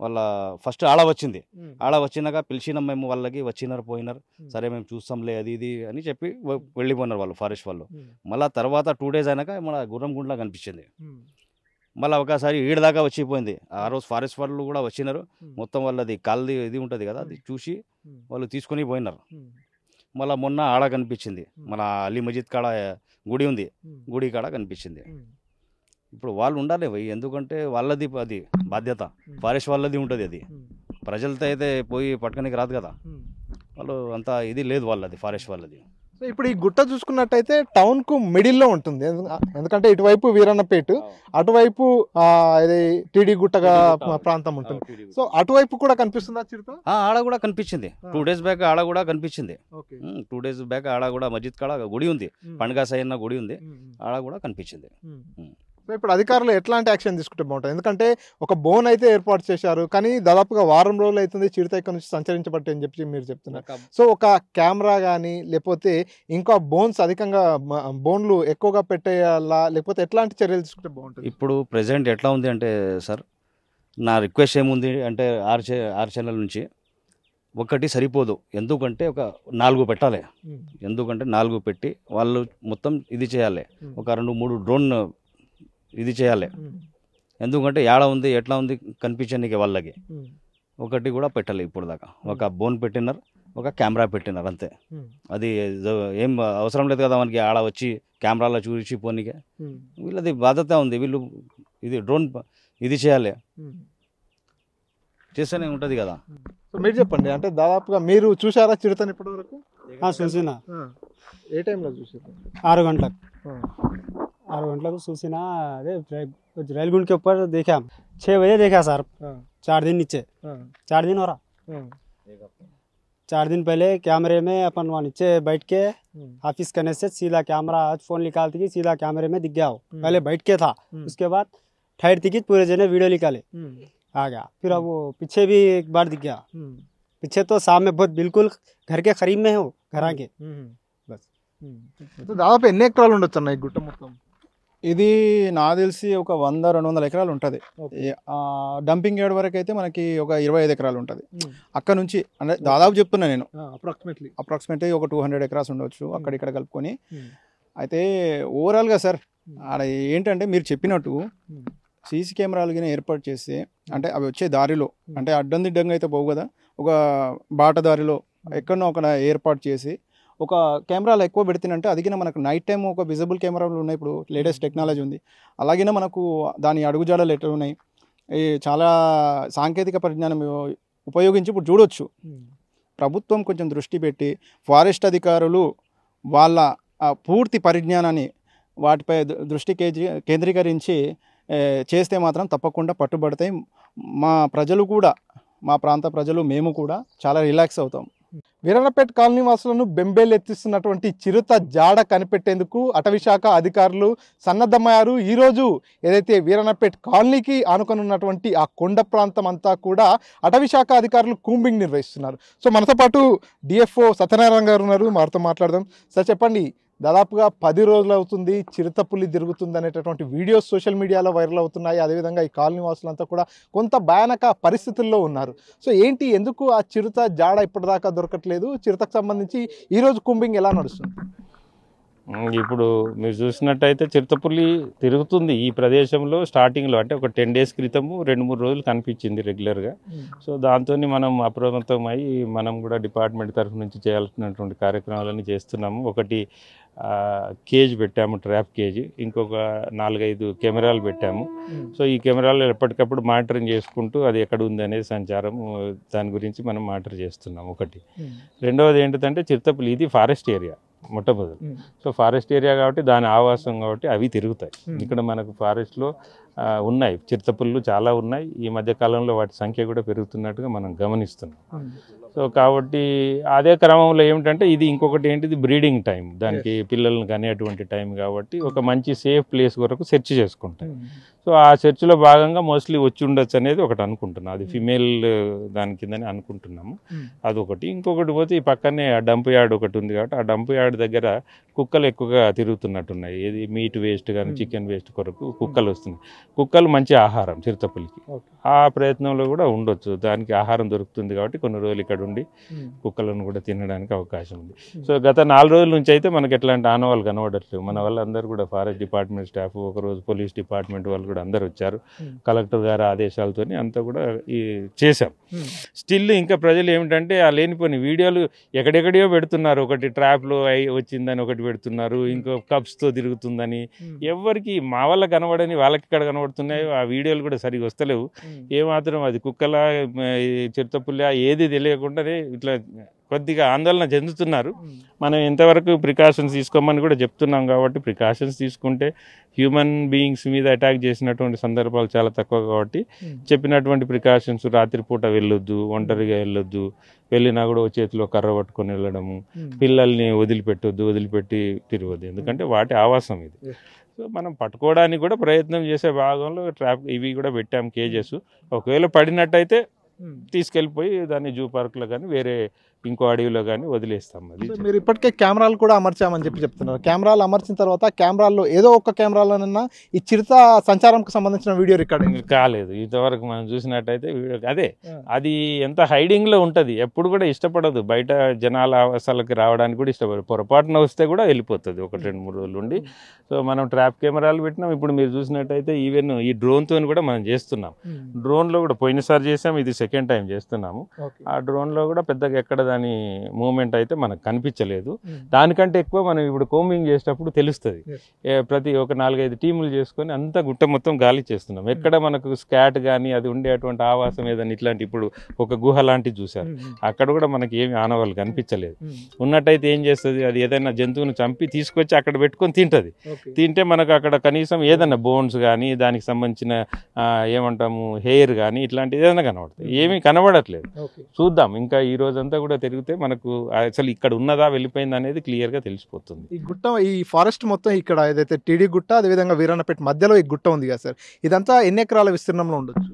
వాళ్ళ ఫస్ట్ ఆడ వచ్చింది. ఆడ వచ్చినాక పిలిచినాం మేము, వాళ్ళకి వచ్చినారు పోయినారు, సరే మేము చూస్తాంలే అది ఇది అని చెప్పి వెళ్ళిపోయినారు వాళ్ళు ఫారెస్ట్ వాళ్ళు. మళ్ళీ తర్వాత 2 days అయినాక మన గుర్రంగుండ్లా కనిపించింది. మళ్ళీ ఒకసారి ఈడ దాకా వచ్చిపోయింది. ఆ రోజు ఫారెస్ట్ వాళ్ళు కూడా వచ్చినారు, మొత్తం వాళ్ళది కాళ్ళది ఇది ఉంటుంది కదా, అది చూసి వాళ్ళు తీసుకొని పోయినారు. మళ్ళీ మొన్న ఆడ కనిపించింది, మన అలీ మజీద్ కాడ గుడి ఉంది, గుడి కాడ కనిపించింది. ఇప్పుడు వాళ్ళు ఉండాలి, ఎందుకంటే వాళ్ళది అది బాధ్యత, ఫారెస్ట్ వాళ్ళది ఉంటుంది అది. ప్రజలతో అయితే పోయి పట్టుకోనికి రాదు కదా, వాళ్ళు అంతా ఇది లేదు వాళ్ళది, ఫారెస్ట్ వాళ్ళది. సో ఇప్పుడు ఈ గుట్ట చూసుకున్నట్టయితే టౌన్ కు మిడిల్లో ఉంటుంది, ఎందుకంటే ఇటువైపు వీరన్నపేట, అటువైపు ఇది టీడీ గుట్టగా ప్రాంతం ఉంటుంది. సో అటువైపు కూడా కనిపిస్తుందా చిరుత? ఆడ కూడా కనిపించింది 2 days బ్యాక్, ఆడ కూడా కనిపించింది. 2 days బ్యాక్ ఆడ కూడా మస్జిద్ కాడ గుడి ఉంది, పండుగ సైన్న గుడి ఉంది, ఆడ కూడా కనిపించింది. సో ఇప్పుడు అధికారులు ఎట్లాంటి యాక్షన్ తీసుకుంటే బాగుంటుంది? ఎందుకంటే ఒక బోన్ అయితే ఏర్పాటు చేశారు, కానీ దాదాపుగా వారం రోజులు అవుతుంది చిరుత ఇక్కడ నుంచి సంచరించబట్టి అని చెప్పి మీరు చెప్తున్నారు. సో ఒక కెమెరా కానీ లేకపోతే ఇంకా బోన్స్ అధికంగా బోన్లు ఎక్కువగా పెట్టేయాలా, లేకపోతే ఎట్లాంటి చర్యలు తీసుకుంటే బాగుంటుంది? ఇప్పుడు ప్రెసెంట్ ఎట్లా ఉంది అంటే సార్, నా రిక్వెస్ట్ ఏముంది అంటే ఆర్ ఛానల్ నుంచి ఒకటి సరిపోదు, ఎందుకంటే ఒక 4 పెట్టాలి. ఎందుకంటే 4 పెట్టి వాళ్ళు మొత్తం ఇది చేయాలి, ఒక 2-3 డ్రోన్ ఇది చేయాలి. ఎందుకంటే ఏడ ఉంది ఎట్లా ఉంది కనిపించడానికి వాళ్ళకి ఒకటి కూడా పెట్టాలి. ఇప్పుడు దాకా ఒక బోన్ పెట్టినారు, ఒక కెమెరా పెట్టినారు అంతే. అది ఏం అవసరం లేదు కదా మనకి ఆడ వచ్చి కెమెరాలో చూసి పోనీకే. వీళ్ళది బాధ్యత ఉంది, వీళ్ళు ఇది డ్రోన్ ఇది చేయాలి, చేస్తూనే ఉంటుంది కదా. సో మీరు చెప్పండి, అంటే దాదాపుగా మీరు చూసారా చిరుతని ఇప్పటి వరకు? చూసినా. ఏ టైంలో చూసారు? 6 గంటలకు 6 గంటలకు చూసినా. అదే रेलगुंड के ऊपर देखा, 6 बजे देखा सर। 4 दिन नीचे, 4 दिन हो रहा। 4 दिन पहले कैमरे में अपन वहाँ नीचे बैठ के ऑफिस करने से सीधा कैमरा फोन निकालती की सीधा कैमरे में दिख गया हो। पहले बैठ के था, उसके बाद ठहरती की पूरे जने वीडियो निकाले आ गया। फिर अब वो पीछे भी एक बार दिख गया। पीछे तो सामने बहुत बिल्कुल घर के करीब में हो, घर के बस। దాదాపు ఎన్ని ఎకరాలు ఉండొచ్చు అన్న ఈ గుట్ట మొత్తం? ఇది నాకు తెలిసి ఒక 100-200 ఎకరాలు ఉంటుంది. డంపింగ్ యార్డ్ వరకు అయితే మనకి ఒక 25 ఎకరాలు ఉంటుంది. అక్కడ నుంచి అంటే దాదాపు చెప్తున్నా నేను, అప్రాక్సిమేట్లీ ఒక 200 ఎకరాస్ ఉండవచ్చు అక్కడిక్కడ కలుపుకొని. అయితే ఓవరాల్గా సార్ ఆడ ఏంటంటే మీరు చెప్పినట్టు సీసీ కెమెరాలు కానీ ఏర్పాటు చేస్తే, అంటే అవి వచ్చే దారిలో అంటే అడ్డం దిడ్డంగా అయితే పోవు కదా, ఒక బాట దారిలో ఎక్కడో ఒక ఏర్పాటు చేసి ఒక కెమెరాలు ఎక్కువ పెడుతుందంటే అదిగిన మనకు నైట్ టైం ఒక విజిబుల్ కెమెరాలు ఉన్నాయి, ఇప్పుడు లేటెస్ట్ టెక్నాలజీ ఉంది. అలాగే మనకు దాని అడుగుజాడలు ఎట్లా ఉన్నాయి, ఈ చాలా సాంకేతిక పరిజ్ఞానం ఉపయోగించి ఇప్పుడు చూడొచ్చు. ప్రభుత్వం కొంచెం దృష్టి పెట్టి ఫారెస్ట్ అధికారులు వాళ్ళ పూర్తి పరిజ్ఞానాన్ని వాటిపై దృష్టి కేంద్రీకరించి చేస్తే మాత్రం తప్పకుండా పట్టుబడతాయి. మా ప్రజలు కూడా, మా ప్రాంత ప్రజలు మేము కూడా చాలా రిలాక్స్ అవుతాం. వీరన్నపేట కాలనీ వాసులను బెంబేలెత్తిస్తున్నటువంటి చిరుత జాడ కనిపెట్టేందుకు అటవీశాఖ అధికారులు సన్నద్ధమయ్యారు. ఈరోజు ఏదైతే వీరన్నపేట కాలనీకి ఆనుకొని ఉన్నటువంటి ఆ కొండ ప్రాంతం అంతా కూడా అటవీశాఖ అధికారులు కూంబింగ్ నిర్వహిస్తున్నారు. సో మనతో పాటు డిఎఫ్ఓ సత్యనారాయణ గారు ఉన్నారు, వారితో మాట్లాడదాం. సార్ చెప్పండి, దాదాపుగా 10 రోజులు అవుతుంది చిరుత పులి తిరుగుతుంది అనేటటువంటి వీడియోస్ సోషల్ మీడియాలో వైరల్ అవుతున్నాయి. అదేవిధంగా ఈ కాలనీ వాసులంతా కూడా కొంత భయానక పరిస్థితుల్లో ఉన్నారు. సో ఏంటి, ఎందుకు ఆ చిరుత జాడ ఇప్పటిదాకా దొరకట్లేదు? చిరుతకు సంబంధించి ఈరోజు కూంబింగ్ ఎలా నడుస్తుంది? ఇప్పుడు మీరు చూసినట్టయితే చిరుతపులి తిరుగుతుంది ఈ ప్రదేశంలో. స్టార్టింగ్లో అంటే ఒక 10 డేస్ క్రితము 2-3 రోజులు కనిపించింది రెగ్యులర్గా. సో దాంతో మనం అప్రమత్తం అయ్యి మనం కూడా డిపార్ట్మెంట్ తరఫు నుంచి చేయాల్సినటువంటి కార్యక్రమాలన్నీ చేస్తున్నాము. ఒకటి కేజ్ పెట్టాము, ట్రాప్ కేజ్, ఇంకొక 4-5 కెమెరాలు పెట్టాము. సో ఈ కెమెరాలు ఎప్పటికప్పుడు మానిటరింగ్ చేసుకుంటూ అది ఎక్కడ ఉంది అనేది సంచారం, దాని గురించి మనం మానిటర్ చేస్తున్నాం ఒకటి. రెండవది ఏంటంటే చిరుతపులి ఇది ఫారెస్ట్ ఏరియా మొట్టమొదటి. సో ఫారెస్ట్ ఏరియా కాబట్టి దాని ఆవాసం కాబట్టి అవి తిరుగుతాయి. ఇక్కడ మనకు ఫారెస్ట్లో ఉన్నాయి చిరుతపుళ్ళు చాలా ఉన్నాయి. ఈ మధ్య కాలంలో వాటి సంఖ్య కూడా పెరుగుతున్నట్టుగా మనం గమనిస్తున్నాం. సో కాబట్టి అదే క్రమంలో ఏమిటంటే ఇది ఇంకొకటి ఏంటిది బ్రీడింగ్ టైం, దానికి పిల్లలను కనేటువంటి టైం కాబట్టి ఒక మంచి సేఫ్ ప్లేస్ వరకు సెర్చ్ చేసుకుంటాయి. సో ఆ సెర్చ్లో భాగంగా మోస్ట్లీ వచ్చి ఉండొచ్చు అనేది ఒకటి అనుకుంటున్నాం. అది ఫిమేల్ దాని కిందని అనుకుంటున్నాము, అదొకటి. ఇంకొకటి పోతే ఈ పక్కనే డంప్ యార్డ్ ఒకటి ఉంది కాబట్టి ఆ డంప్ యార్డ్ దగ్గర కుక్కలు ఎక్కువగా తిరుగుతున్నట్టున్నాయి. ఏది మీట్ వేస్ట్ కానీ చికెన్ వేస్ట్ కొరకు కుక్కలు వస్తున్నాయి. కుక్కలు మంచి ఆహారం చిరుతపులికి, ఆ ప్రయత్నంలో కూడా ఉండొచ్చు. దానికి ఆహారం దొరుకుతుంది కాబట్టి కొన్ని రోజులు ఇక్కడ ఉండి కుక్కలను కూడా తినడానికి అవకాశం ఉంది. సో గత 4 రోజుల నుంచి అయితే మనకి ఎట్లాంటి ఆనవాళ్ళు కనబడట్లేదు. మన వాళ్ళందరూ కూడా ఫారెస్ట్ డిపార్ట్మెంట్ స్టాఫ్, ఒకరోజు పోలీస్ డిపార్ట్మెంట్ వాళ్ళు కూడా అందరు వచ్చారు. కలెక్టర్ గారి ఆదేశాలతో అంతా కూడా ఈ చేశాం. స్టిల్ ఇంకా ప్రజలు ఏమిటంటే ఆ లేనిపోని వీడియోలు ఎక్కడెక్కడియో పెడుతున్నారు. ఒకటి ట్రాప్లో వచ్చిందని ఒకటి పెడుతున్నారు, ఇంకో కప్స్తో తిరుగుతుందని. ఎవరికి మా వాళ్ళ కనబడని వాళ్ళకి ఇక్కడ కనబడుతున్నాయో ఆ వీడియోలు కూడా సరిగా వస్తలేవు. ఏమాత్రం అది కుక్కల చిరుతపుల్లా ఏది తెలియకుండానే ఇట్లా కొద్దిగా ఆందోళన చెందుతున్నారు. మనం ఎంతవరకు ప్రికాషన్స్ తీసుకోమని కూడా చెప్తున్నాం కాబట్టి ప్రికాషన్స్ తీసుకుంటే హ్యూమన్ బీయింగ్స్ మీద అటాక్ చేసినటువంటి సందర్భాలు చాలా తక్కువ కాబట్టి చెప్పినటువంటి ప్రికాషన్స్, రాత్రిపూట వెళ్ళొద్దు, ఒంటరిగా వెళ్ళొద్దు, వెళ్ళినా కూడా చేతిలో కర్ర పట్టుకొని వెళ్ళడము, పిల్లల్ని వదిలిపెట్టి తిరగొద్దు, ఎందుకంటే వాటి ఆవాసం ఇది. సో మనం పట్టుకోవడానికి కూడా ప్రయత్నం చేసే భాగంలో ట్రాప్ ఇవి కూడా పెట్టాం కేజెస్. ఒకవేళ పడినట్టయితే తీసుకెళ్ళిపోయి దాన్ని జూ పార్క్లో కానీ వేరే ఇంకో అడవిలో కానీ వదిలేస్తాం. అది మీరు ఇప్పటికే కెమెరాలు కూడా అమర్చామని చెప్తున్నారు. కెమెరాలు అమర్చిన తర్వాత కెమెరాల్లో ఏదో ఒక కెమెరాలోనన్నా ఈ చిరుత సంచారంకి సంబంధించిన వీడియో రికార్డింగ్ కాలేదు ఇంతవరకు. మనం చూసినట్టయితే వీడియో అదే అది ఎంత హైడింగ్లో ఉంటుంది, ఎప్పుడు కూడా ఇష్టపడదు బయట జనాల ఆవాసాలకి రావడానికి కూడా ఇష్టపడదు. పొరపాటున వస్తే కూడా వెళ్ళిపోతుంది 1-2-3 రోజులు ఉండి. సో మనం ట్రాప్ కెమెరాలు పెట్టినాం. ఇప్పుడు మీరు చూసినట్టయితే ఈవెన్ ఈ డ్రోన్తో కూడా మనం చేస్తున్నాం. డ్రోన్లో కూడా పోయినసారి చేసాం, ఇది సెకండ్ టైం చేస్తున్నాము. ఆ డ్రోన్లో కూడా పెద్దగా ఎక్కడ దాని మూమెంట్ అయితే మనకు కనిపించలేదు. దానికంటే ఎక్కువ మనం ఇప్పుడు కోమింగ్ చేసేటప్పుడు తెలుస్తుంది. ప్రతి ఒక 4-5 టీములు చేసుకొని అంతా గుట్ట మొత్తం గాలి చేస్తున్నాం. ఎక్కడ మనకు స్కాట్ కానీ అది ఉండేటువంటి ఆవాసం ఏదైనా ఇట్లాంటి ఇప్పుడు ఒక గుహ లాంటివి చూసారు, అక్కడ కూడా మనకి ఏమి ఆనవాళ్ళు కనిపించలేదు. ఉన్నట్టయితే ఏం చేస్తుంది, అది ఏదైనా జంతువుని చంపి తీసుకొచ్చి అక్కడ పెట్టుకొని తింటుంది. తింటే మనకు అక్కడ కనీసం ఏదైనా బోన్స్ కానీ దానికి సంబంధించిన ఏమంటాము హెయిర్ కానీ ఇట్లాంటివి ఏదైనా కనబడుతుంది. ఏమీ కనబడట్లేదు. చూద్దాం ఇంకా ఈ రోజంతా కూడా తిరిగితే మనకు అసలు ఇక్కడ ఉన్నదా వెళ్ళిపోయింది అనేది క్లియర్గా తెలిసిపోతుంది. ఈ గుట్ట ఈ ఫారెస్ట్ మొత్తం ఇక్కడ ఏదైతే టీడీ గుట్ట అదేవిధంగా వీరన్నపేట మధ్యలో ఈ గుట్ట ఉంది కదా సార్, ఇదంతా ఎన్ని ఎకరాల విస్తీర్ణంలో ఉండొచ్చు?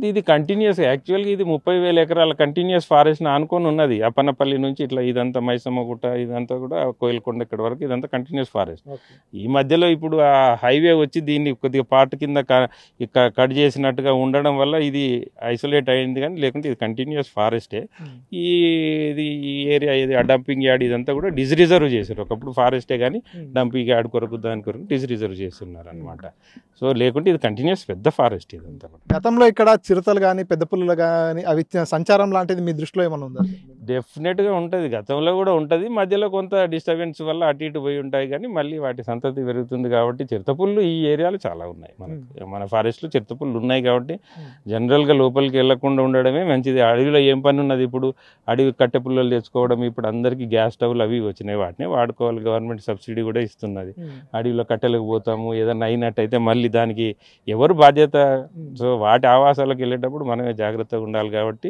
ఇది కంటిన్యూస్, యాక్చువల్గా ఇది 30,000 ఎకరాల కంటిన్యూస్ ఫారెస్ట్ని ఆనుకొని ఉన్నది. అప్పన్నపల్లి నుంచి ఇట్లా ఇదంతా మైసమ్మ గుట్ట ఇదంతా కూడా కోయిలకొండ ఇక్కడ వరకు ఇదంతా కంటిన్యూస్ ఫారెస్ట్. ఈ మధ్యలో ఇప్పుడు ఆ హైవే వచ్చి దీన్ని కొద్దిగా పార్ట్ కింద కట్ చేసినట్టుగా ఉండడం వల్ల ఇది ఐసోలేట్ అయింది, కానీ లేకుంటే ఇది కంటిన్యూస్ ఫారెస్టే. ఈ ఏరియా ఇది ఆ డంపింగ్ యార్డ్ ఇదంతా కూడా డిస్రిజర్వ్ చేశారు. ఒకప్పుడు ఫారెస్టే కానీ డంపింగ్ యార్డ్ కొరకు దాని కొరకు డిస్రిజర్వ్ చేస్తున్నారు అనమాట. సో లేకుంటే ఇది కంటిన్యూస్ పెద్ద ఫారెస్ట్ ఇదంతా. గతంలో ఇక్కడ చిరుతలు కానీ పెద్ద పులులు కానీ అవి సంచారం లాంటిది మీ దృష్టిలో ఏమైనా ఉందా? డెఫినెట్గా ఉంటుంది, గతంలో కూడా ఉంటుంది. మధ్యలో కొంత డిస్టర్బెన్స్ వల్ల అటు ఇటు పోయి ఉంటాయి, కానీ మళ్ళీ వాటి సంతతి పెరుగుతుంది కాబట్టి చిరుతపుళ్ళు ఈ ఏరియాలో చాలా ఉన్నాయి. మన ఫారెస్ట్లో చిరుతపుళ్ళు ఉన్నాయి కాబట్టి జనరల్గా లోపలికి వెళ్లకుండా ఉండడమే మంచిది. అడవిలో ఏం పని ఉన్నది, ఇప్పుడు అడవి కట్టె పుల్లలు తెచ్చుకోవడం, ఇప్పుడు అందరికీ గ్యాస్ స్టవ్లు అవి వచ్చినాయి, వాటినే వాడుకోవాలి. గవర్నమెంట్ సబ్సిడీ కూడా ఇస్తున్నది. అడవిలో కట్టెలకు పోతాము, ఏదన్నా అయినట్టయితే మళ్ళీ దానికి ఎవరు బాధ్యత? సో వాటి ఆవాసాలకు వెళ్ళేటప్పుడు మనమే జాగ్రత్తగా ఉండాలి కాబట్టి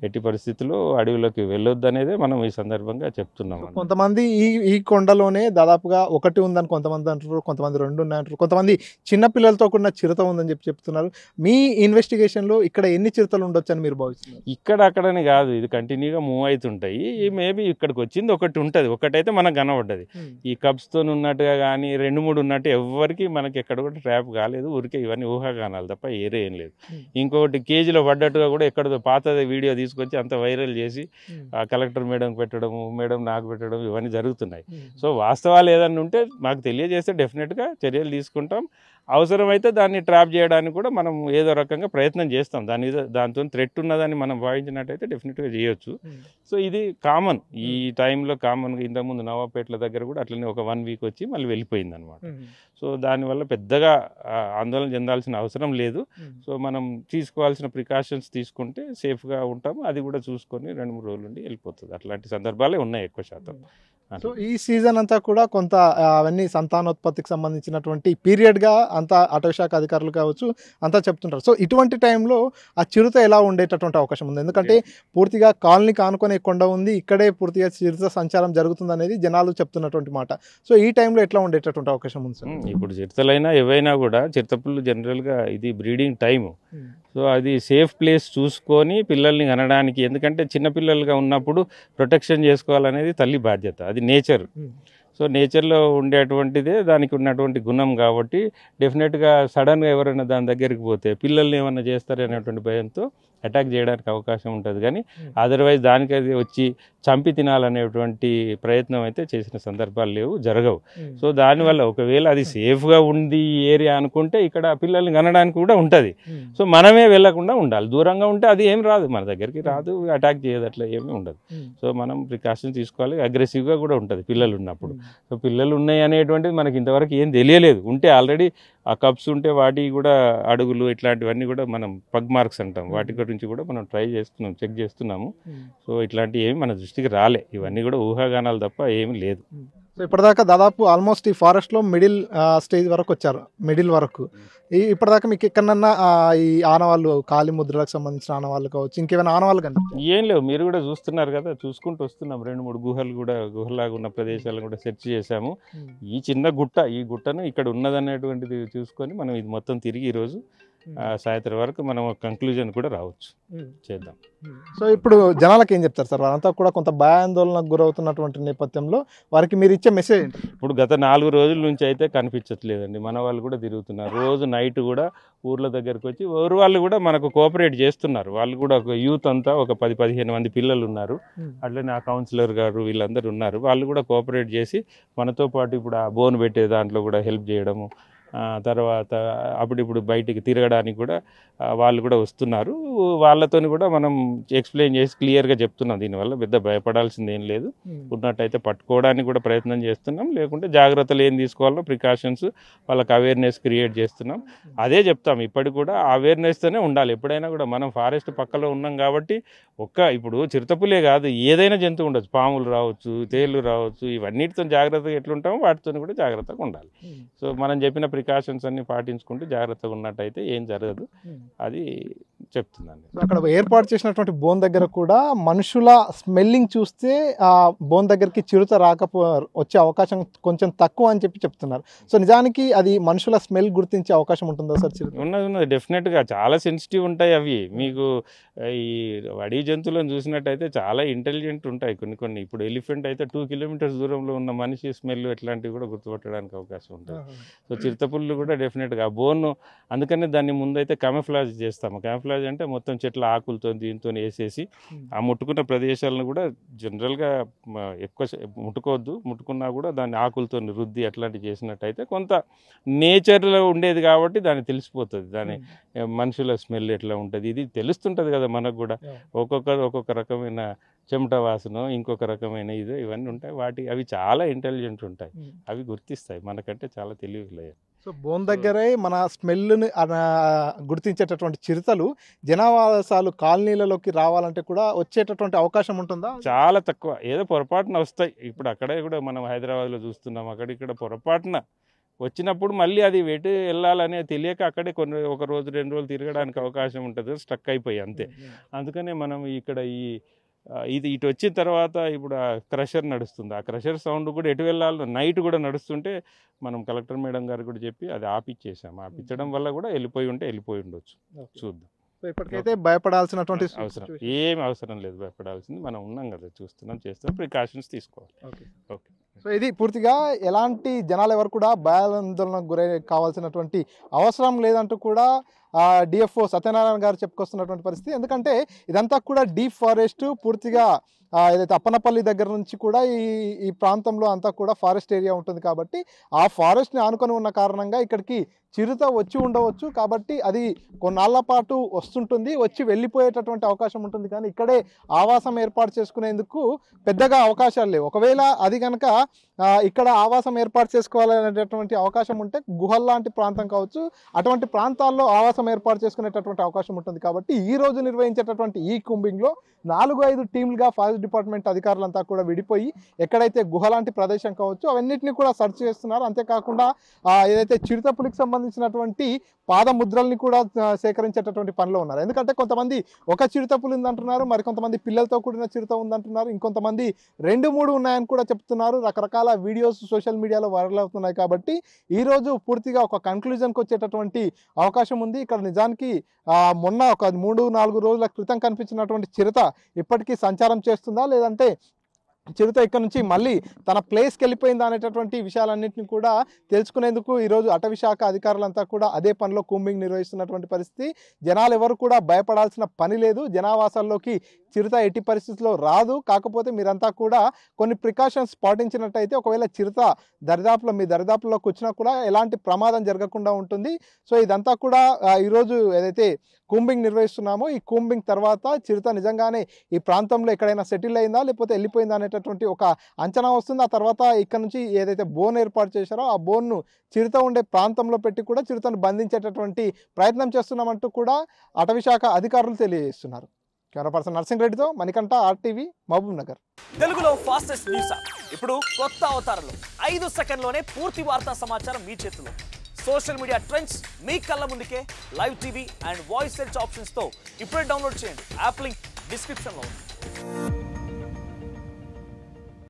ఎట్టి పరిస్థితుల్లో అడవిలోకి వెళ్ళొద్దు అనేది మనం ఈ సందర్భంగా చెప్తున్నాం. కొంతమంది ఈ కొండలోనే దాదాపుగా ఒకటి ఉందని కొంతమంది అంటారు, కొంతమంది 2 ఉన్నాయంటారు, కొంతమంది చిన్న పిల్లలతో కూడిన చిరుత ఉందని చెప్తున్నారు. మీ ఇన్వెస్టిగేషన్లో ఇక్కడ ఎన్ని చిరుతలు ఉండొచ్చు అని మీరు భావిస్తున్నారు? ఇక్కడ అక్కడని కాదు, ఇది కంటిన్యూగా మూవ్ అవుతుంటాయి. మేబీ ఇక్కడికి వచ్చింది ఒకటి ఉంటుంది, ఒకటైతే మనకు కనబడ్డది. ఈ కబ్స్తో ఉన్నట్టుగా కానీ 2-3 ఉన్నట్టు ఎవరికి మనకి ఎక్కడ కూడా ట్రాప్ కాలేదు. ఊరికే ఇవన్నీ ఊహాగానాలు తప్ప ఏరే ఏం లేదు. ఇంకొకటి కేజీలో పడ్డట్టుగా కూడా ఎక్కడో పాతది వీడియో తీసుకొచ్చి అంత వైరల్ చేసి కలెక్టర్ మేడం పెట్టడము, మేడం నాకు పెట్టడం, ఇవన్నీ జరుగుతున్నాయి. సో వాస్తవాలు ఏదన్నా ఉంటే మాకు తెలియజేస్తే డెఫినెట్గా చర్యలు తీసుకుంటాం. అవసరమైతే దాన్ని ట్రాప్ చేయడానికి కూడా మనం ఏదో రకంగా ప్రయత్నం చేస్తాం. దాంతో థ్రెట్ ఉన్నదని మనం భావించినట్టయితే డెఫినెట్గా చేయొచ్చు. సో ఇది కామన్, ఈ టైంలో కామన్గా ఇంతకుముందు నవాపేట్ల దగ్గర కూడా అట్లనే ఒక 1 వీక్ వచ్చి మళ్ళీ వెళ్ళిపోయింది అనమాట. సో దానివల్ల పెద్దగా ఆందోళన చెందాల్సిన అవసరం లేదు. సో మనం తీసుకోవాల్సిన ప్రికాషన్స్ తీసుకుంటే సేఫ్గా ఉంటాము. అది కూడా చూసుకొని 2-3 రోజులు ఉండి వెళ్ళిపోతుంది. అట్లాంటి సందర్భాలే ఉన్నాయి ఎక్కువ శాతం. సో ఈ సీజన్ అంతా కూడా కొంత అవన్నీ సంతానోత్పత్తికి సంబంధించినటువంటి పీరియడ్గా అంతా అటవీశాఖ అధికారులు కావచ్చు అంతా చెప్తుంటారు. సో ఇటువంటి టైంలో ఆ చిరుత ఎలా ఉండేటటువంటి అవకాశం ఉంది? ఎందుకంటే పూర్తిగా కాలనీకి ఆనుకునే కొండ ఉంది, ఇక్కడే పూర్తిగా చిరుత సంచారం జరుగుతుంది అనేది జనాలు చెప్తున్నటువంటి మాట. సో ఈ టైంలో ఎట్లా ఉండేటటువంటి అవకాశం ఉంది సార్? ఇప్పుడు చిరుతలైనా ఏవైనా కూడా చిరుతపుళ్ళు జనరల్గా ఇది బ్రీడింగ్ టైము. సో అది సేఫ్ ప్లేస్ చూసుకొని పిల్లల్ని కనడానికి, ఎందుకంటే చిన్నపిల్లలుగా ఉన్నప్పుడు ప్రొటెక్షన్ చేసుకోవాలనేది తల్లి బాధ్యత, అది నేచర్. సో నేచర్లో ఉండేటువంటిదే దానికి ఉన్నటువంటి గుణం కాబట్టి డెఫినెట్గా సడన్గా ఎవరైనా దాని దగ్గరికి పోతే పిల్లల్ని ఏమైనా చేస్తారనేటువంటి భయంతో అటాక్ చేయడానికి అవకాశం ఉంటుంది. కానీ అదర్వైజ్ దానికైతే వచ్చి చంపి తినాలనేటువంటి ప్రయత్నం అయితే చేసిన సందర్భాలు లేవు, జరగవు. సో దానివల్ల ఒకవేళ అది సేఫ్గా ఉంది ఈ ఏరియా అనుకుంటే ఇక్కడ పిల్లల్ని కనడానికి కూడా ఉంటుంది. సో మనమే వెళ్లకుండా ఉండాలి. దూరంగా ఉంటే అది ఏం రాదు, మన దగ్గరికి రాదు, అటాక్ చేయదు, అట్లా ఏమీ ఉండదు. సో మనం ప్రికాషన్స్ తీసుకోవాలి. అగ్రెసివ్గా కూడా ఉంటుంది పిల్లలు ఉన్నప్పుడు. సో పిల్లలు ఉన్నాయి అనేటువంటిది మనకి ఇంతవరకు ఏం తెలియలేదు. ఉంటే ఆల్రెడీ ఆ కప్స్ ఉంటే వాటి కూడా అడుగులు ఇట్లాంటివన్నీ కూడా మనం పగ్ మార్క్స్ అంటాం, వాటి గురించి కూడా మనం ట్రై చేస్తున్నాం, చెక్ చేస్తున్నాము. సో ఇట్లాంటివి ఏమి మన దృష్టికి రాలే. ఇవన్నీ కూడా ఊహాగానాలు తప్ప ఏమీ లేదు. సో ఇప్పటిదాకా దాదాపు ఆల్మోస్ట్ ఈ ఫారెస్ట్లో మిడిల్ స్టేజ్ వరకు వచ్చారు, మిడిల్ వరకు. ఇప్పటిదాకా మీకు ఎక్కడన్నా ఈ ఆనవాళ్ళు, కాలి ముద్రలకు సంబంధించిన ఆనవాళ్ళు కావచ్చు, ఇంకేమైనా ఆనవాళ్ళు కానీ ఏం లేవు, మీరు కూడా చూస్తున్నారు కదా, చూసుకుంటూ వస్తున్నాం. 2-3 గుహలాగా ఉన్న ప్రదేశాలను కూడా సెర్చ్ చేశాము. ఈ చిన్న గుట్ట, ఈ గుట్టను ఇక్కడ ఉన్నదనేటువంటిది చూసుకొని మనం ఇది మొత్తం తిరిగి ఈరోజు సాయంత్రం వరకు మనం కంక్లూజన్ కూడా రావచ్చు, చేద్దాం. సో ఇప్పుడు జనాలకు ఏం చెప్తారు సార్? వారంతా కూడా కొంత భయాందోళనకు గురవుతున్నటువంటి నేపథ్యంలో వారికి మీరు ఇచ్చే మెసేజ్? ఇప్పుడు గత 4 రోజుల నుంచి అయితే కనిపించట్లేదండి. మన వాళ్ళు కూడా తిరుగుతున్నారు, రోజు నైట్ కూడా ఊర్ల దగ్గరకు వచ్చి ఊరు వాళ్ళు కూడా మనకు కోఆపరేట్ చేస్తున్నారు. వాళ్ళు కూడా ఒక యూత్ అంతా ఒక 10-15 మంది పిల్లలు ఉన్నారు, అట్లనే ఆ కౌన్సిలర్ గారు వీళ్ళందరూ ఉన్నారు. వాళ్ళు కూడా కోఆపరేట్ చేసి మనతో పాటు ఇప్పుడు ఆ బోన్ పెట్టే దాంట్లో కూడా హెల్ప్ చేయడము, తర్వాత అప్పుడిప్పుడు బయటికి తిరగడానికి కూడా వాళ్ళు కూడా వస్తున్నారు. వాళ్ళతో కూడా మనం ఎక్స్ప్లెయిన్ చేసి క్లియర్గా చెప్తున్నాం, దీనివల్ల పెద్ద భయపడాల్సింది ఏం లేదు, ఉన్నట్టయితే పట్టుకోవడానికి కూడా ప్రయత్నం చేస్తున్నాం, లేకుంటే జాగ్రత్తలు ఏం తీసుకోవాలో ప్రికాషన్స్ వాళ్ళకి అవేర్నెస్ క్రియేట్ చేస్తున్నాం. అదే చెప్తాం, ఇప్పటికి కూడా అవేర్నెస్తోనే ఉండాలి. ఎప్పుడైనా కూడా మనం ఫారెస్ట్ పక్కలో ఉన్నాం కాబట్టి ఇప్పుడు చిరుతపులే కాదు, ఏదైనా జంతువు ఉండొచ్చు, పాములు రావచ్చు, తేళ్ళు రావచ్చు, ఇవన్నిటితో జాగ్రత్తగా ఎట్లుంటామో వాటితో కూడా జాగ్రత్తగా ఉండాలి. సో మనం చెప్పిన ప్రికాషన్స్ అన్ని పాటించుకుంటూ జాగ్రత్తగా ఉన్నట్టయితే ఏం జరగదు, అది చెప్తున్నాను. అక్కడ ఏర్పాటు చేసినటువంటి బోన్ దగ్గర కూడా మనుషుల స్మెల్లింగ్ చూస్తే ఆ బోన్ దగ్గరికి చిరుత వచ్చే అవకాశం కొంచెం తక్కువ అని చెప్తున్నారు. సో నిజానికి అది మనుషుల స్మెల్ గుర్తించే అవకాశం ఉంటుందా సార్? చిరుత ఉన్నది డెఫినెట్గా, చాలా సెన్సిటివ్ ఉంటాయి అవి. మీకు ఈ అడవి జంతువులను చూసినట్టయితే చాలా ఇంటెలిజెంట్ ఉంటాయి కొన్ని. ఇప్పుడు ఎలిఫెంట్ అయితే 2 కిలోమీటర్స్ దూరంలో ఉన్న మనిషి స్మెల్ ఎట్లాంటివి కూడా గుర్తుపట్టడానికి అవకాశం ఉంటుంది. సో చిరుతపుళ్ళు కూడా డెఫినెట్గా బోన్, అందుకనే దాన్ని ముందైతే కమెఫ్లాజ్ చేస్తాము. కమెఫ్లాజ్ అంటే మొత్తం చెట్ల ఆకులతో దీంతో వేసేసి ఆ ముట్టుకున్న ప్రదేశాలను కూడా జనరల్గా ఎక్కువ ముట్టుకోవద్దు, ముట్టుకున్నా కూడా దాన్ని ఆకులతో రుద్ది అట్లాంటివి చేసినట్టయితే కొంత నేచర్లో ఉండేది కాబట్టి దాన్ని తెలిసిపోతుంది, దాని మనుషుల స్మెల్ ఎట్లా ఉంటుంది, ఇది తెలుస్తుంటుంది కదా మనకు కూడా. ఒక్కొక్క రకమైన చెమట వాసన, ఇంకొక రకమైన ఇవన్నీ ఉంటాయి. అవి చాలా ఇంటెలిజెంట్ ఉంటాయి, అవి గుర్తిస్తాయి మనకంటే చాలా తెలివిలే. సో బోన్ దగ్గరే మన స్మెల్ని గుర్తించేటటువంటి చిరుతలు జనావాసాలు కాలనీలలోకి రావాలంటే కూడా వచ్చేటటువంటి అవకాశం ఉంటుందా? చాలా తక్కువ, ఏదో పొరపాటున వస్తాయి. ఇప్పుడు అక్కడే కూడా మనం హైదరాబాద్లో చూస్తున్నాం, అక్కడిక్కడ పొరపాటున వచ్చినప్పుడు మళ్ళీ అది వెటు వెళ్ళాలనే తెలియక అక్కడే ఒక రోజు 2 రోజులు తిరగడానికి అవకాశం ఉంటుంది, స్ట్రక్ అయిపోయి అంతే. అందుకనే మనం ఇక్కడ ఇది ఇటు వచ్చిన తర్వాత ఇప్పుడు ఆ క్రషర్ నడుస్తుంది, ఆ క్రషర్ సౌండ్ కూడా ఎటు వెళ్ళాలో నైట్ కూడా నడుస్తుంటే మనం కలెక్టర్ మేడం గారు కూడా చెప్పి అది ఆపిచ్చేసాం. ఆపించడం వల్ల కూడా వెళ్ళిపోయి ఉండొచ్చు, చూద్దాం. ఇప్పటికైతే భయపడాల్సినటువంటి ఏం అవసరం లేదు, భయపడాల్సింది మనం ఉన్నాం కదా, చూస్తున్నాం, చేస్తున్నాం, ప్రికాషన్స్ తీసుకోవాలి. ఓకే. సో ఇది పూర్తిగా ఎలాంటి జనాలు ఎవరు కూడా భయాందోళనకు గురై కావాల్సినటువంటి అవసరం లేదంటూ కూడా డిఎఫ్ఓ సత్యనారాయణ గారు చెప్పుకొస్తున్నటువంటి పరిస్థితి. ఎందుకంటే ఇదంతా కూడా డీప్ ఫారెస్ట్, పూర్తిగా ఏదైతే అప్పనపల్లి దగ్గర నుంచి కూడా ఈ ప్రాంతంలో అంతా కూడా ఫారెస్ట్ ఏరియా ఉంటుంది కాబట్టి ఆ ఫారెస్ట్ని ఆనుకొని ఉన్న కారణంగా ఇక్కడికి చిరుత వచ్చి ఉండవచ్చు. కాబట్టి అది కొన్నాళ్ల పాటు వస్తుంటుంది, వచ్చి వెళ్ళిపోయేటటువంటి అవకాశం ఉంటుంది. కానీ ఇక్కడే ఆవాసం ఏర్పాటు చేసుకునేందుకు పెద్దగా అవకాశాలు లేవు. ఒకవేళ అది కనుక ఇక్కడ ఆవాసం ఏర్పాటు చేసుకోవాలనేటటువంటి అవకాశం ఉంటే గుహల్లాంటి ప్రాంతం కావచ్చు, అటువంటి ప్రాంతాల్లో ఆవాసం ఏర్పాటు చేసుకునేటటువంటి అవకాశం ఉంటుంది. కాబట్టి ఈ రోజు నిర్వహించేటటువంటి ఈ కుంబింగ్లో 4-5 టీంలుగా ఫారెస్ట్ డిపార్ట్మెంట్ అధికారులంతా కూడా విడిపోయి ఎక్కడైతే గుహలాంటి ప్రదేశం కావచ్చు అవన్నిటిని కూడా సెర్చ్ చేస్తున్నారు. అంతేకాకుండా ఏదైతే చిరుతపులికి సంబంధించినటువంటి పాదముద్రల్ని కూడా సేకరించేటటువంటి పనిలో ఉన్నారు. ఎందుకంటే కొంతమంది ఒక చిరుతపులి ఉందంటున్నారు, మరికొంతమంది పిల్లలతో కూడిన చిరుత ఉందంటున్నారు, ఇంకొంతమంది 2-3 ఉన్నాయని కూడా చెప్తున్నారు. రకరకాల వీడియోస్ సోషల్ మీడియాలో వైరల్ అవుతున్నాయి. కాబట్టి ఈరోజు పూర్తిగా ఒక కన్క్లూజన్కి వచ్చేటటువంటి అవకాశం ఉంది. ఇక్కడ నిజానికి మొన్న ఒక 3-4 రోజుల క్రితం కనిపించినటువంటి చిరుత ఇప్పటికీ సంచారం చేస్తుందా, లేదంటే చిరుత ఇక్కడ నుంచి మళ్ళీ తన ప్లేస్కి వెళ్ళిపోయిందా అనేటటువంటి విషయాలన్నింటినీ కూడా తెలుసుకునేందుకు ఈరోజు అటవీ శాఖ అధికారులంతా కూడా అదే పనిలో కూంబింగ్ నిర్వహిస్తున్నటువంటి పరిస్థితి. జనాలు ఎవరు కూడా భయపడాల్సిన పని లేదు, జనావాసాల్లోకి చిరుత ఎట్టి పరిస్థితుల్లో రాదు. కాకపోతే మీరంతా కూడా కొన్ని ప్రికాషన్స్ పాటించినట్టయితే ఒకవేళ చిరుత మీ దరిదాపుల్లోకి వచ్చినా కూడా ఎలాంటి ప్రమాదం జరగకుండా ఉంటుంది. సో ఇదంతా కూడా ఈరోజు ఏదైతే కూంబింగ్ నిర్వహిస్తున్నామో ఈ కూంబింగ్ తర్వాత చిరుత నిజంగానే ఈ ప్రాంతంలో ఎక్కడైనా సెటిల్ అయిందా లేకపోతే వెళ్ళిపోయిందా అనేటటువంటి ఒక అంచనా వస్తుంది. ఆ తర్వాత ఇక్కడ నుంచి ఏదైతే బోన్ ఏర్పాటు చేశారో ఆ బోన్ను చిరుత ఉండే ప్రాంతంలో పెట్టి కూడా చిరుతను బంధించేటటువంటి ప్రయత్నం చేస్తున్నామంటూ కూడా అటవీ శాఖ అధికారులు తెలియజేస్తున్నారు. కెమెరా పర్సన్ నర్సింగ్ రెడ్డితో మణికంఠ, RTV, మహబూబ్ నగర్. తెలుగులో ఫాస్టెస్ట్ న్యూస్ ఇప్పుడు కొత్త అవతారంలో 5 సెకండ్లోనే పూర్తి వార్తా సమాచారం మీ చేతిలో. సోషల్ మీడియా ట్రెండ్స్ మీ కళ్ళ ముందుకే live TV and voice search ఆప్షన్స్తో ఇప్పుడే డౌన్లోడ్ చేయండి. యాప్ లింక్ డిస్క్రిప్షన్లో ఉంది.